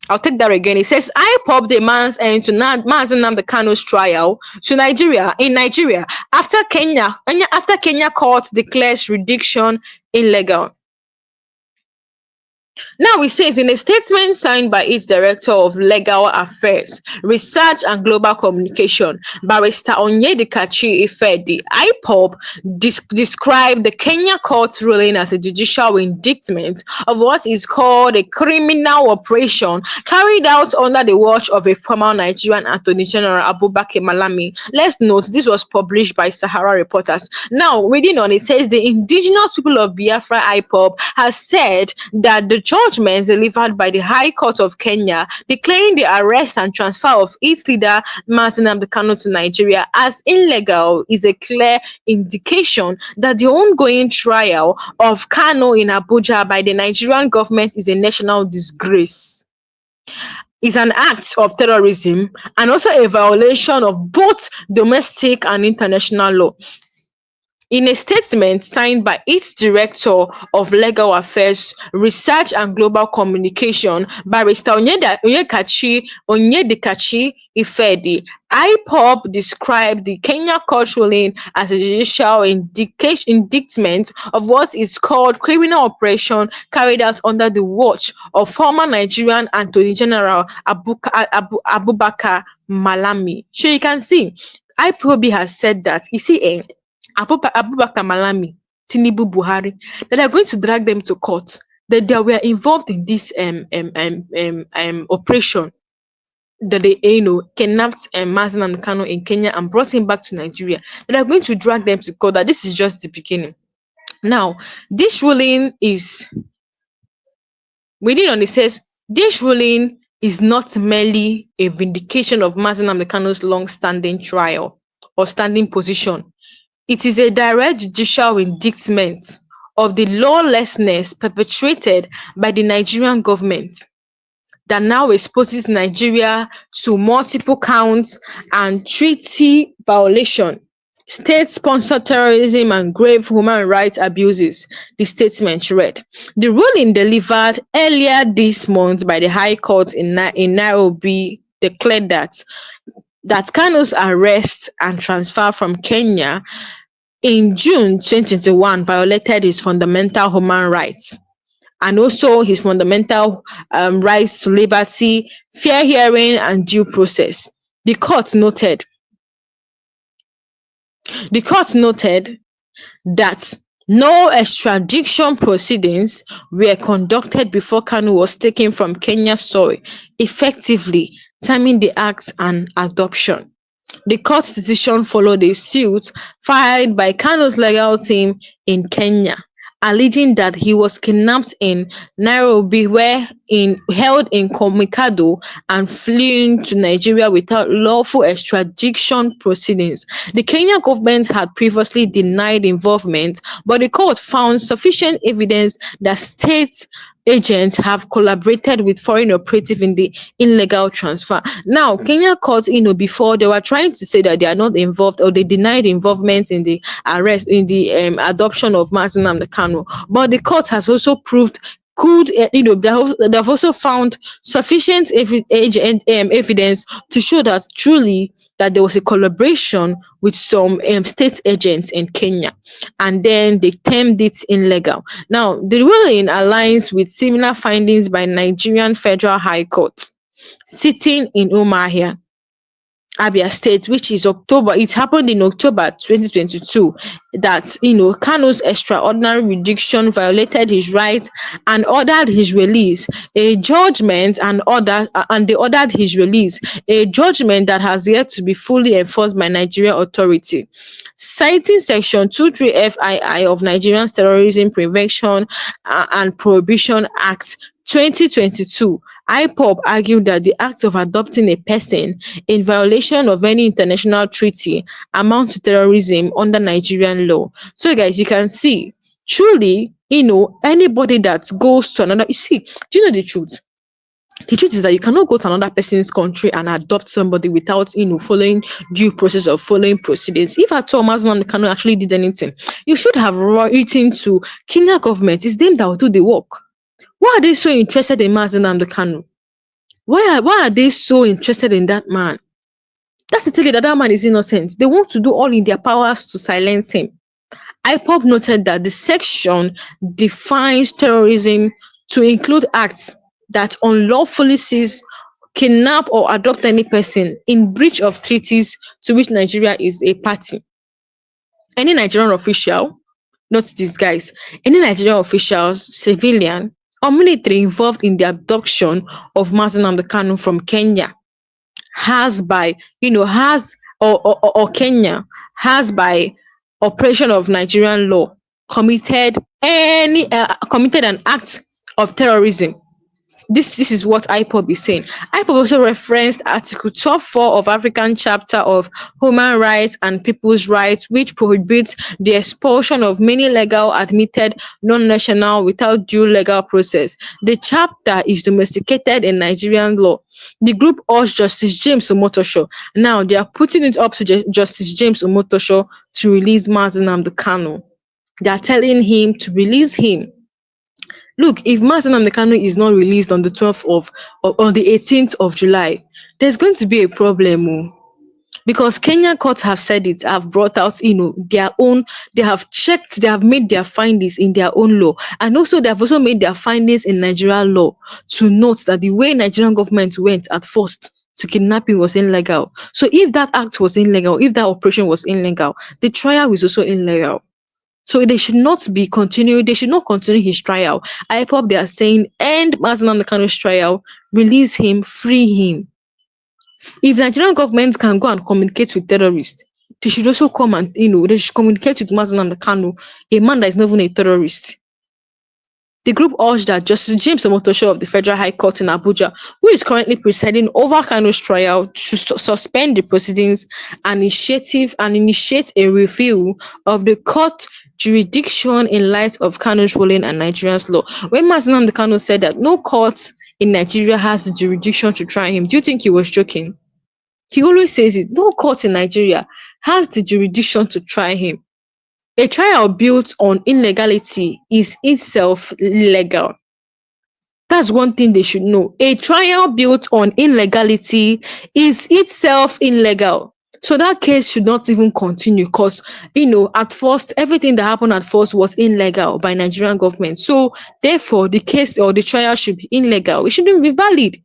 Speaker 1: I'll take that again. It says Ipob demands end to Nnamdi Kanu's trial in Nigeria after Kenya court declares jurisdiction illegal. Now it says in a statement signed by its Director of Legal Affairs, Research and Global Communication, Barrister Onyedikachi Ifedi, Ipob described the Kenya court's ruling as a judicial indictment of what is called a criminal operation carried out under the watch of a former Nigerian Attorney General Abubakar Malami. Let's note this was published by Sahara Reporters. Now, reading on, it says the indigenous people of Biafra, Ipob, has said that the judgments delivered by the High Court of Kenya declaring the arrest and transfer of its leader Nnamdi Kanu to Nigeria as illegal is a clear indication that the ongoing trial of Kanu in Abuja by the Nigerian government is a national disgrace. It's an act of terrorism and also a violation of both domestic and international law. In a statement signed by its Director of Legal Affairs, Research and Global Communication, Barrister Onyedikachi Ifedi, Ipob described the Kenya court ruling as a judicial indictment of what is called criminal operation carried out under the watch of former Nigerian Attorney General Abubakar Malami. So you can see, Ipob has said that, you see, Abubakar Malami, Tinubu Buhari, that are going to drag them to court, that they were involved in this operation, that they kidnapped Nnamdi Kanu in Kenya and brought him back to Nigeria. That are going to drag them to court. That this is just the beginning. Now, this ruling is within on it says this ruling is not merely a vindication of Nnamdi Kanu's long-standing trial or standing position. It is a direct judicial indictment of the lawlessness perpetrated by the Nigerian government that now exposes Nigeria to multiple counts and treaty violation, state-sponsored terrorism and grave human rights abuses, the statement read. The ruling delivered earlier this month by the High Court in Nairobi declared that Kanu's arrest and transfer from Kenya in June 2021 violated his fundamental human rights and also his fundamental rights to liberty, fair hearing, and due process. The court noted The court noted that no extradition proceedings were conducted before Kanu was taken from Kenya's soil, effectively timing the act and adoption. The court's decision followed a suit filed by Kanu's legal team in Kenya, alleging that he was kidnapped in Nairobi, held in Komikado, and fleeing to Nigeria without lawful extradition proceedings. The Kenyan government had previously denied involvement, but the court found sufficient evidence that state agents have collaborated with foreign operatives in the illegal transfer. Now, Kenya courts, before they were trying to say that they are not involved, or they denied involvement in the arrest, in the adoption of Martin Nnamdi Kanu. But the court has also proved good, they've also found sufficient evidence to show that truly that there was a collaboration with some state agents in Kenya, and then they termed it illegal. Now, the ruling aligns with similar findings by Nigerian Federal High Court sitting in Umuahia, Abia State, which is October. It happened in October 2022 that Kanu's extraordinary reduction violated his rights and ordered his release. A judgment and they ordered his release. A judgment that has yet to be fully enforced by Nigerian authority. Citing Section 23FII of Nigerian's Terrorism Prevention and Prohibition Act 2022, Ipob argued that the act of adopting a person in violation of any international treaty amounts to terrorism under Nigerian law. So, guys, you can see, truly, anybody that goes to another, do you know the truth? The truth is that you cannot go to another person's country and adopt somebody without, following due process or following proceedings. If at all Mazen Kanu actually did anything, you should have written to Kenya government. It's them that will do the work. Why are they so interested in Mazen Kanu? Why are they so interested in that man? That's to tell you that that man is innocent. They want to do all in their powers to silence him. Ipob noted that the section defines terrorism to include acts that unlawfully seize, kidnap, or adopt any person in breach of treaties to which Nigeria is a party. Any Nigerian official, not these guys, any Nigerian officials, civilian, or military involved in the abduction of Mazen Kanu from Kenya has by Kenya has by operation of Nigerian law committed an act of terrorism. This is what Ipob is saying. Ipob also referenced Article 12.4 of African Chapter of Human Rights and People's Rights, which prohibits the expulsion of many legal admitted non-national without due legal process. The chapter is domesticated in Nigerian law. The group urged Justice James Omotosho. Now they are putting it up to Justice James Omotosho to release Mazen Kanu. They are telling him to release him. Look, if Mazen Kanu is not released on the 18th of July, there's going to be a problem. Because Kenyan courts have said it, have brought out, their own, they have checked, they have made their findings in their own law. And also they have also made their findings in Nigerian law to note that the way Nigerian government went at first to kidnapping was illegal. So if that act was illegal, if that operation was illegal, the trial is also illegal. So they should not continue his trial. Ipob, they are saying, end Mazen Kanu's trial, release him, free him. If the Nigerian government can go and communicate with terrorists, they should also come and, they should communicate with Mazen Kanu, a man that is not even a terrorist. The group urged that Justice James Omotosho of the Federal High Court in Abuja, who is currently presiding over Kanu's trial, to suspend the proceedings and initiate a review of the court jurisdiction in light of Kanu's ruling and Nigeria's law. When Mazen Kanu said that no court in Nigeria has the jurisdiction to try him, do you think he was joking? He always says it. No court in Nigeria has the jurisdiction to try him. A trial built on illegality is itself illegal. That's one thing they should know. A trial built on illegality is itself illegal. So that case should not even continue because, at first, everything that happened at first was illegal by Nigerian government. So therefore, the case or the trial should be illegal. It shouldn't be valid.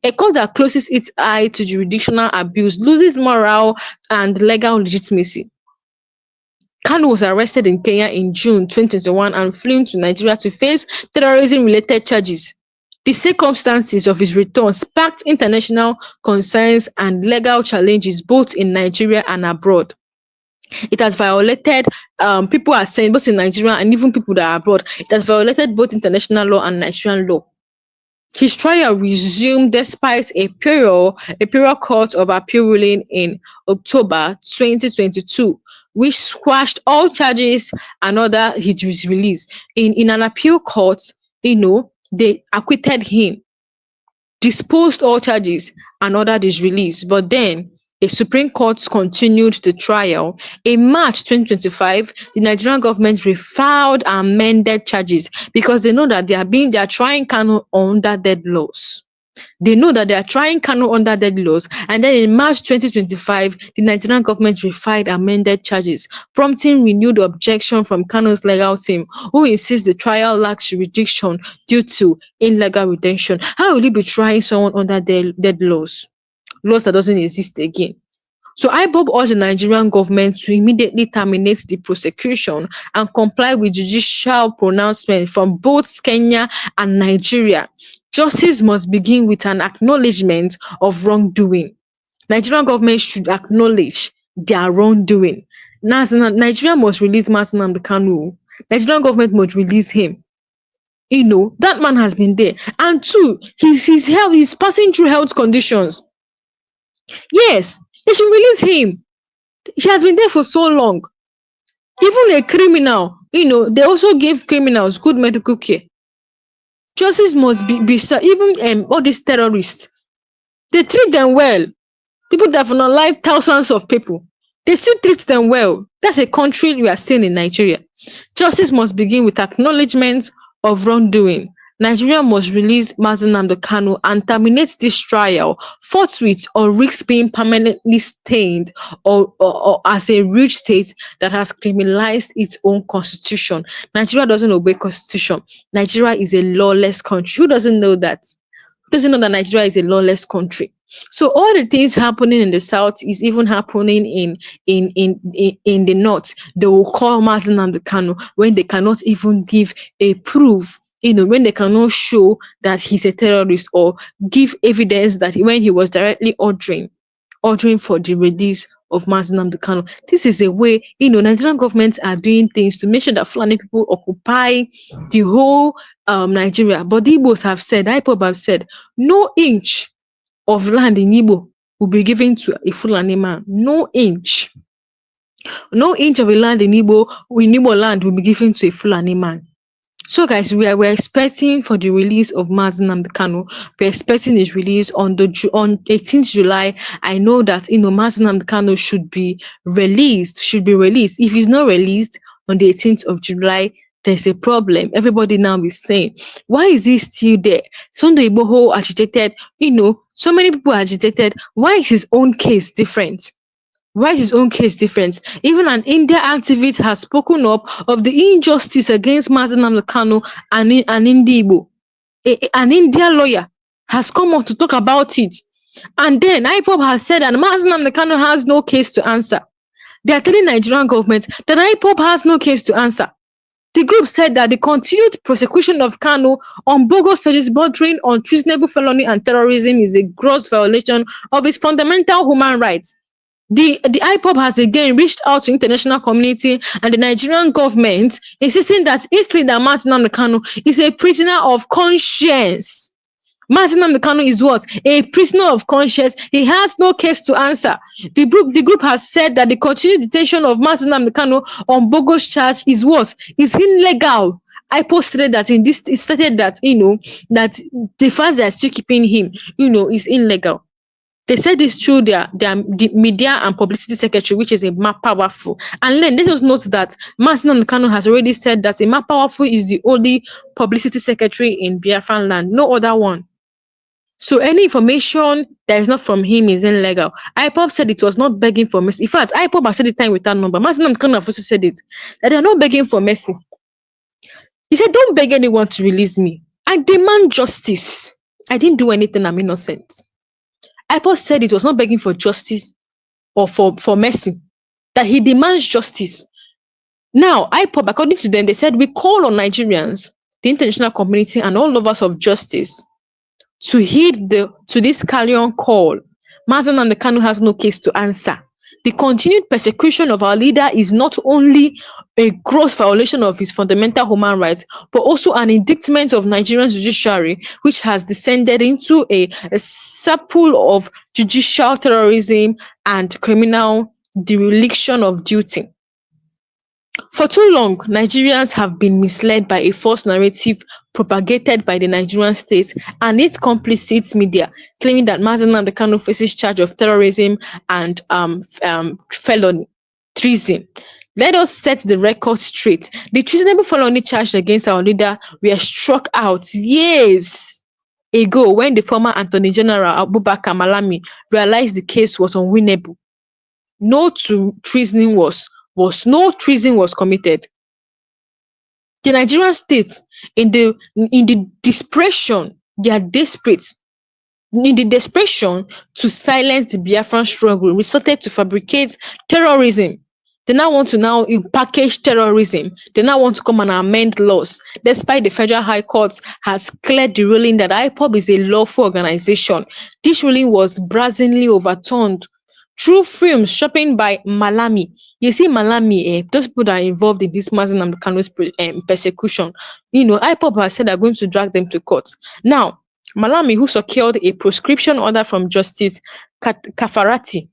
Speaker 1: A court that closes its eye to jurisdictional abuse loses moral and legal legitimacy. Kanu was arrested in Kenya in June 2021 and flew to Nigeria to face terrorism-related charges. The circumstances of his return sparked international concerns and legal challenges both in Nigeria and abroad. It has violated, people are saying, both in Nigeria and even people that are abroad, it has violated both international law and Nigerian law. His trial resumed despite a prior court of appeal ruling in October 2022, which squashed all charges and ordered his release. In an appeal court, they acquitted him, disposed all charges, and ordered his release. But then a Supreme Court continued the trial. In March 2025, the Nigerian government refiled amended charges because they know that they are trying Kanu under dead laws. They know that they are trying Kanu under dead laws, and then in March 2025, the Nigerian government refiled amended charges, prompting renewed objection from Kanu's legal team, who insists the trial lacks jurisdiction due to illegal retention. How will you be trying someone under dead laws that doesn't exist again? So Ipob urged the Nigerian government to immediately terminate the prosecution and comply with judicial pronouncement from both Kenya and Nigeria. Justice must begin with an acknowledgement of wrongdoing. Nigerian government should acknowledge their wrongdoing. Nigeria must release Nnamdi Kanu. Nigerian government must release him. That man has been there. And two, his health, he's passing through health conditions. Yes, they should release him. He has been there for so long. Even a criminal, they also give criminals good medical care. Justice must be even all these terrorists. They treat them well. People that have unalived thousands of people, they still treat them well. That's a country we are seeing in Nigeria. Justice must begin with acknowledgement of wrongdoing. Nigeria must release Nnamdi Kanu and terminate this trial forthwith or risk being permanently stained or as a rich state that has criminalized its own constitution. Nigeria doesn't obey constitution. Nigeria is a lawless country. Who doesn't know that? Who doesn't know that Nigeria is a lawless country? So all the things happening in the south is even happening in the north. They will call Nnamdi Kanu when they cannot even give a proof. When they cannot show that he's a terrorist or give evidence that when he was directly ordering for the release of Nnamdi Kanu. This is a way, Nigerian governments are doing things to make sure that Fulani people occupy the whole Nigeria. But the Igbos have said, Ipob have said, no inch of land in Igbo will be given to a Fulani man. No inch. No inch of a land in Igbo land will be given to a Fulani man. So guys, we're expecting for the release of Nnamdi Kanu. We're expecting his release on 18th July. I know that Nnamdi Kanu should be released. If he's not released on the 18th of July, there's a problem. Everybody now is saying, why is he still there? Sunday Igboho agitated, so many people agitated. Why is his own case different? Why is his own case different? Even an India activist has spoken up of the injustice against Nnamdi Kanu and Igbo. An India lawyer has come up to talk about it. And then Ipob has said that Nnamdi Kanu has no case to answer. They are telling Nigerian government that Ipob has no case to answer. The group said that the continued prosecution of Kanu on bogus charges bordering on treasonable felony and terrorism is a gross violation of his fundamental human rights. The Ipob has again reached out to international community and the Nigerian government, insisting that its leader Nnamdi Kanu is a prisoner of conscience. Nnamdi Kanu is what? A prisoner of conscience. He has no case to answer. The group has said that the continued detention of Nnamdi Kanu on bogus charge is what? Is illegal. Ipob stated that that the fact that they're still keeping him, is illegal. They said this through the media and publicity secretary, which is a powerful. And then let us note that Nnamdi Kanu has already said that a powerful is the only publicity secretary in Biafran land, no other one. So any information that is not from him is illegal. Ipob said it was not begging for mercy. In fact, Ipob has said it time without number. Nnamdi Kanu also said it, that they are not begging for mercy. He said, don't beg anyone to release me. I demand justice. I didn't do anything. I'm innocent. Ipob said it was not begging for justice or for mercy, that he demands justice. Now, IPOB, according to them, they said, we call on Nigerians, the international community, and all lovers of justice to heed to this carrion call. Mazen Nnamdi Kanu has no case to answer. The continued persecution of our leader is not only a gross violation of his fundamental human rights, but also an indictment of Nigerian judiciary, which has descended into a circle of judicial terrorism and criminal dereliction of duty. For too long, Nigerians have been misled by a false narrative propagated by the Nigerian state and its complicit media, claiming that Mazen Nnamdi Kanu faces charge of terrorism and felony, treason. Let us set the record straight. The treasonable felony charged against our leader were struck out years ago when the former Attorney General Abubakar Malami realized the case was unwinnable. No treason was committed. The Nigerian state, in the desperation, they are desperate. In the desperation to silence the Biafran struggle, resorted to fabricate terrorism. They now want to package terrorism. They now want to come and amend laws, despite the Federal High Court has cleared the ruling that IPOB is a lawful organization. This ruling was brazenly overturned through films shopping by Malami. You see, Malami, those people that are involved in this Mazen Nnamdi Kanu's persecution, IPOB has said they're going to drag them to court. Now, Malami, who secured a proscription order from Justice Kafarati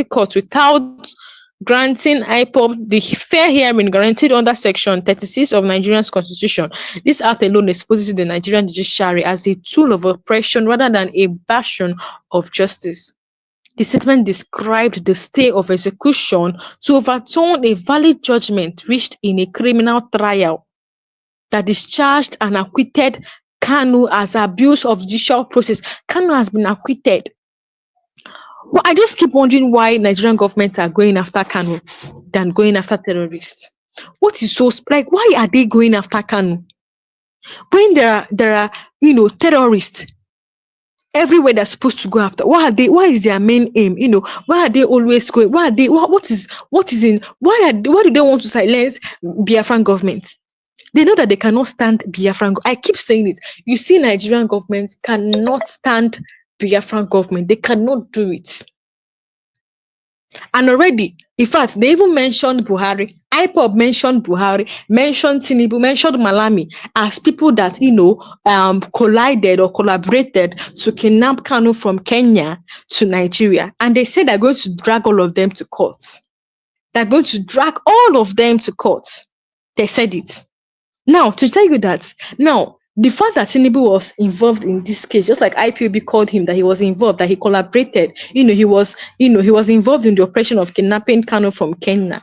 Speaker 1: Court without granting IPOB the fair hearing guaranteed under Section 36 of Nigeria's Constitution. This act alone exposes the Nigerian judiciary as a tool of oppression rather than a bastion of justice. The statement described the stay of execution to overturn a valid judgment reached in a criminal trial that discharged and acquitted Kanu as abuse of judicial process. Kanu has been acquitted. Well, I just keep wondering why Nigerian government are going after Kanu than going after terrorists. What is so why are they going after Kanu? When there are terrorists everywhere they're supposed to go after, why is their main aim? Why are they always going? Why do they want to silence Biafran government? They know that they cannot stand Biafran. I keep saying it. You see, Nigerian government cannot stand Biafran government. They cannot do it. And already, in fact, they even mentioned Buhari. IPOB mentioned Buhari, mentioned Tinubu, mentioned Malami as people that collided or collaborated to kidnap Kanu from Kenya to Nigeria. And they said they're going to drag all of them to court. They're going to drag all of them to court. They said it. Now, to tell you that, the fact that Tinubu was involved in this case, just like IPOB called him, that he was involved, that he collaborated, he was involved in the operation of kidnapping Kanu from Kenya.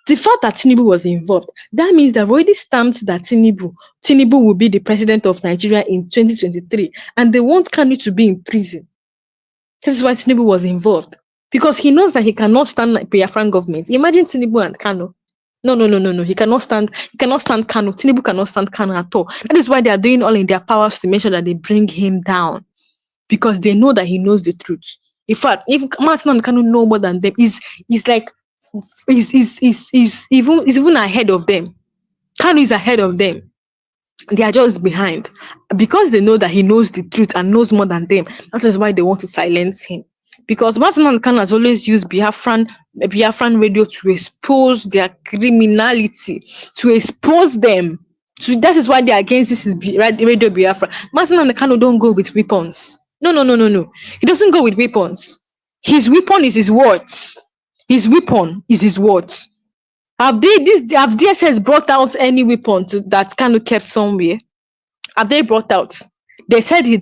Speaker 1: The fact that Tinubu was involved, that means they've already stamped that Tinubu will be the president of Nigeria in 2023, and they want Kanu to be in prison. This is why Tinubu was involved, because he knows that he cannot stand like Biafran government. Imagine Tinubu and Kanu. No. He cannot stand Kanu. Tinubu cannot stand Kanu at all. That is why they are doing all in their powers to make sure that they bring him down, because they know that he knows the truth. In fact, if Mazen Nnamdi Kanu know more than them, he's even ahead of them. Kanu is ahead of them. They are just behind, because they know that he knows the truth and knows more than them. That is why they want to silence him. Because Mazen Nnamdi Kanu has always used Biafran radio to expose their criminality, to expose them. That is why they are against this radio Biafra. Mazen Nnamdi Kanu don't go with weapons. No. He doesn't go with weapons. His weapon is his words. His weapon is his words. Have DSS brought out any weapon that Kanu kept somewhere? Have they brought out? They said he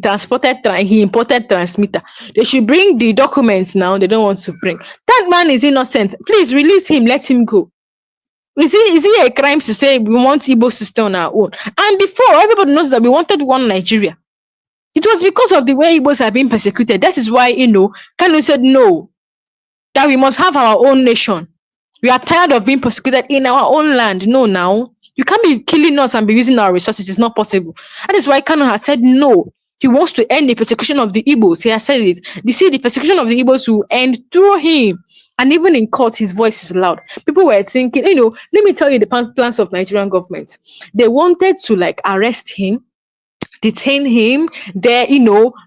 Speaker 1: imported transmitter. They should bring the documents now. They don't want to bring. That man is innocent. Please release him. Let him go. Is it a crime to say we want Igbo to stay on our own? And before, everybody knows that we wanted one Nigeria. It was because of the way Igbos are being persecuted. That is why, Kanu said no, that we must have our own nation. We are tired of being persecuted in our own land. No, now. You can't be killing us and be using our resources. It's not possible. That is why Kanu has said no. He wants to end the persecution of the Igbos. He has said it. You see, the persecution of the Igbos will end through him. And even in court, his voice is loud. People were thinking, let me tell you the plans of Nigerian government. They wanted to like arrest him, detain him, there,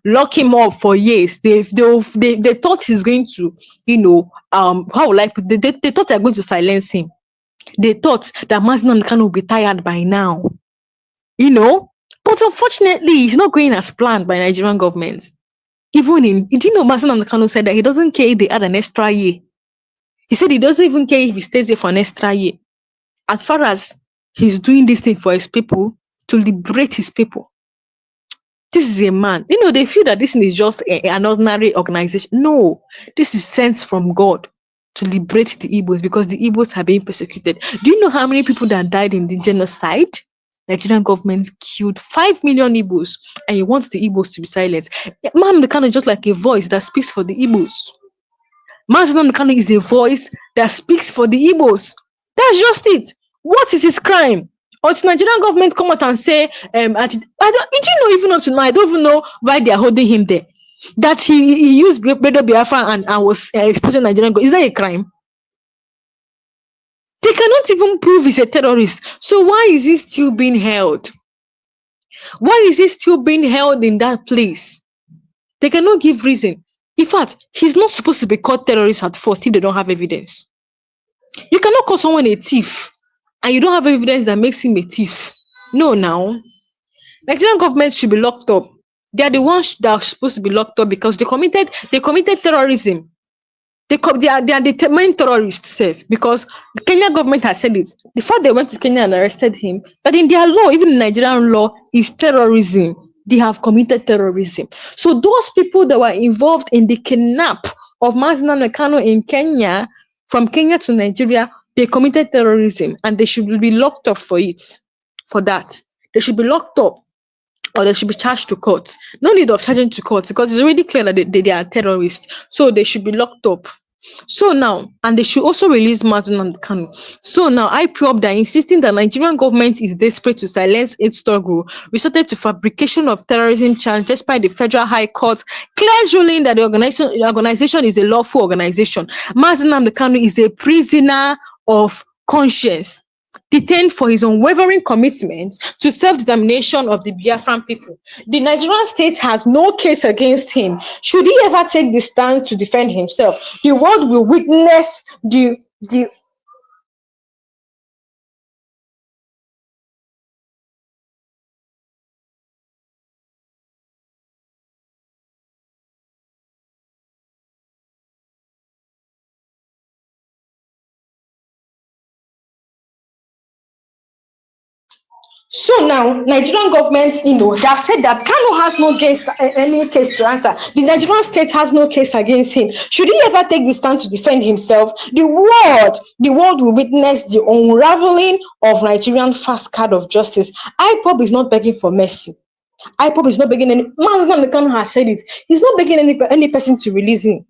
Speaker 1: lock him up for years. They thought he's going to, how will I put they thought they're going to silence him. They thought that Mazen Kanu will be tired by now, But unfortunately, it's not going as planned by Nigerian government. Even did you know Mazen Kanu said that he doesn't care if they add an extra year. He said he doesn't even care if he stays here for an extra year. As far as he's doing this thing for his people, to liberate his people. This is a man. They feel that this is just an ordinary organization. No, this is sent from God to liberate the Igbos because the Igbos are being persecuted. Do you know how many people that died in the genocide? Nigerian government killed 5 million Igbos, and he wants the Igbos to be silent. Nnamdi Kanu is just like a voice that speaks for the Igbos. Nnamdi Kanu is a voice that speaks for the Igbos. That's just it. What is his crime? Or the Nigerian government come out and say, did you know even up to now, I don't even know why they are holding him there. That he used Bedo Biafra and was exposing Nigerian government. Is that a crime? They cannot even prove he's a terrorist. So why is he still being held? Why is he still being held in that place? They cannot give reason. In fact, he's not supposed to be called terrorist at first if they don't have evidence. You cannot call someone a thief and you don't have evidence that makes him a thief. No, now. Nigerian government should be locked up. They are the ones that are supposed to be locked up because they committed terrorism. They are the main terrorists safe because the Kenyan government has said it. The fact they went to Kenya and arrested him, but in their law, even in Nigerian law, is terrorism. They have committed terrorism. So those people that were involved in the kidnap of Nnamdi Kanu in Kenya, from Kenya to Nigeria, they committed terrorism and they should be locked up for it. For that, they should be locked up or they should be charged to court. No need of charging to court because it's already clear that they are terrorists. So they should be locked up. So now, and they should also release Nnamdi Kanu. So now, Ipob that insisting that Nigerian government is desperate to silence its struggle resorted to fabrication of terrorism charge despite the Federal High Court clear ruling that the organization is a lawful organization. Nnamdi Kanu is a prisoner of conscience, detained for his unwavering commitment to self-determination of the Biafran people. The Nigerian state has no case against him. Should he ever take the stand to defend himself, the world will witness the So now, Nigerian government, they have said that Kanu has no case, any case to answer. The Nigerian state has no case against him. Should he ever take the stand to defend himself, the world will witness the unraveling of Nigerian fast card of justice. Ipob is not begging for mercy. Ipob is not begging any. Nnamdi Kanu has said it. He's not begging any person to release him.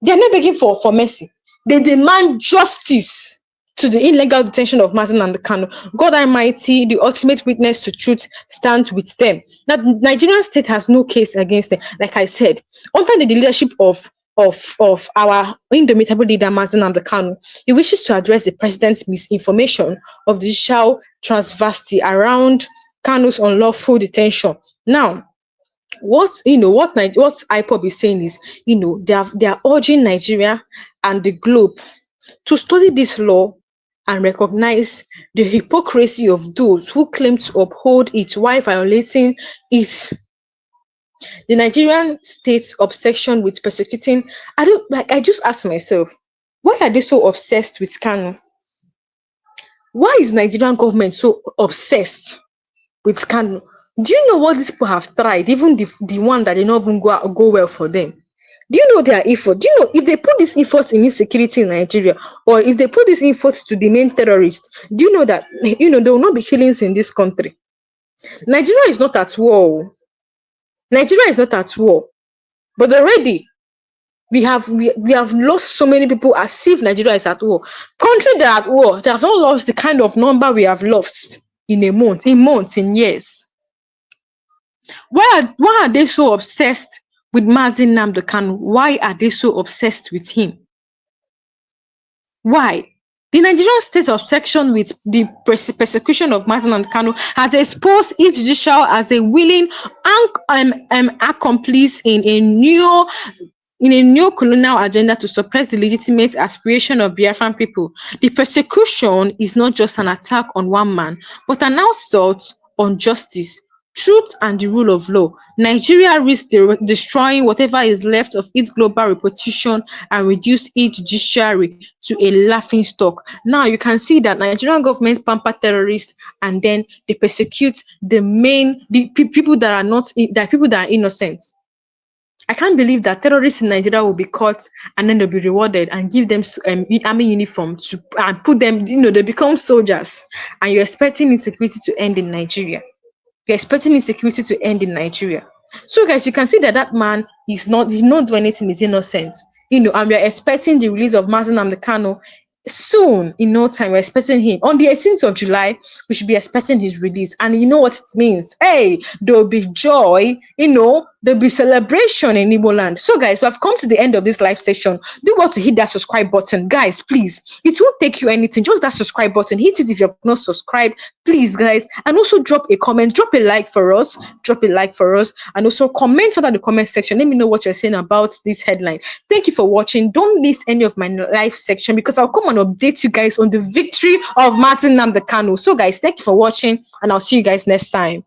Speaker 1: They are not begging for mercy. They demand justice to the illegal detention of Nnamdi Kanu. God Almighty, the ultimate witness to truth, stands with them. Now, the Nigerian state has no case against them. Like I said, under the leadership of our indomitable leader Nnamdi Kanu, he wishes to address the president's misinformation of the judicial transversity around Kanu's unlawful detention. Now, what Ipob is saying is, they are urging Nigeria and the globe to study this law and recognize the hypocrisy of those who claim to uphold it while violating it. The Nigerian state's obsession with persecuting, I just ask myself, why are they so obsessed with Kanu? Why is Nigerian government so obsessed with Kanu? Do you know what these people have tried, even the one that did not even go well for them? Do you know their effort? Do you know if they put this effort in insecurity in Nigeria, or if they put this effort to the main terrorists, do you know that there will not be killings in this country? Nigeria is not at war. Nigeria is not at war, but already we have lost so many people as if Nigeria is at war. Country that are at war, they have not lost the kind of number we have lost in in years. Why are they so obsessed with Nnamdi Kanu? Why are they so obsessed with him? Why? The Nigerian state obsession with the persecution of Nnamdi Kanu has exposed its judicial as a willing accomplice in a new colonial agenda to suppress the legitimate aspiration of Biafran people. The persecution is not just an attack on one man, but an assault on justice, truth, and the rule of law. Nigeria risks destroying whatever is left of its global reputation and reduce its judiciary to a laughing stock. Now you can see that Nigerian government pamper terrorists and then they persecute people that are not people that are innocent. I can't believe that terrorists in Nigeria will be caught and then they'll be rewarded and give them army uniform to and put them, they become soldiers. And you're expecting insecurity to end in Nigeria. You're expecting insecurity to end in Nigeria. So, guys, you can see that that man he not do anything, he's innocent. And we're expecting the release of Nnamdi Kanu soon, in no time. We're expecting him on the 18th of July. We should be expecting his release, and you know what it means. Hey, there'll be joy, there'll be celebration in Igbo land. So, guys, we have come to the end of this live session. Do want to hit that subscribe button, guys. Please, it won't take you anything. Just that subscribe button. Hit it if you have not subscribed, please, guys. And also drop a comment, drop a like for us, and also comment under the comment section. Let me know what you're saying about this headline. Thank you for watching. Don't miss any of my live section because I'll come and update you guys on the victory of Nnamdi Kanu. So, guys, thank you for watching, and I'll see you guys next time.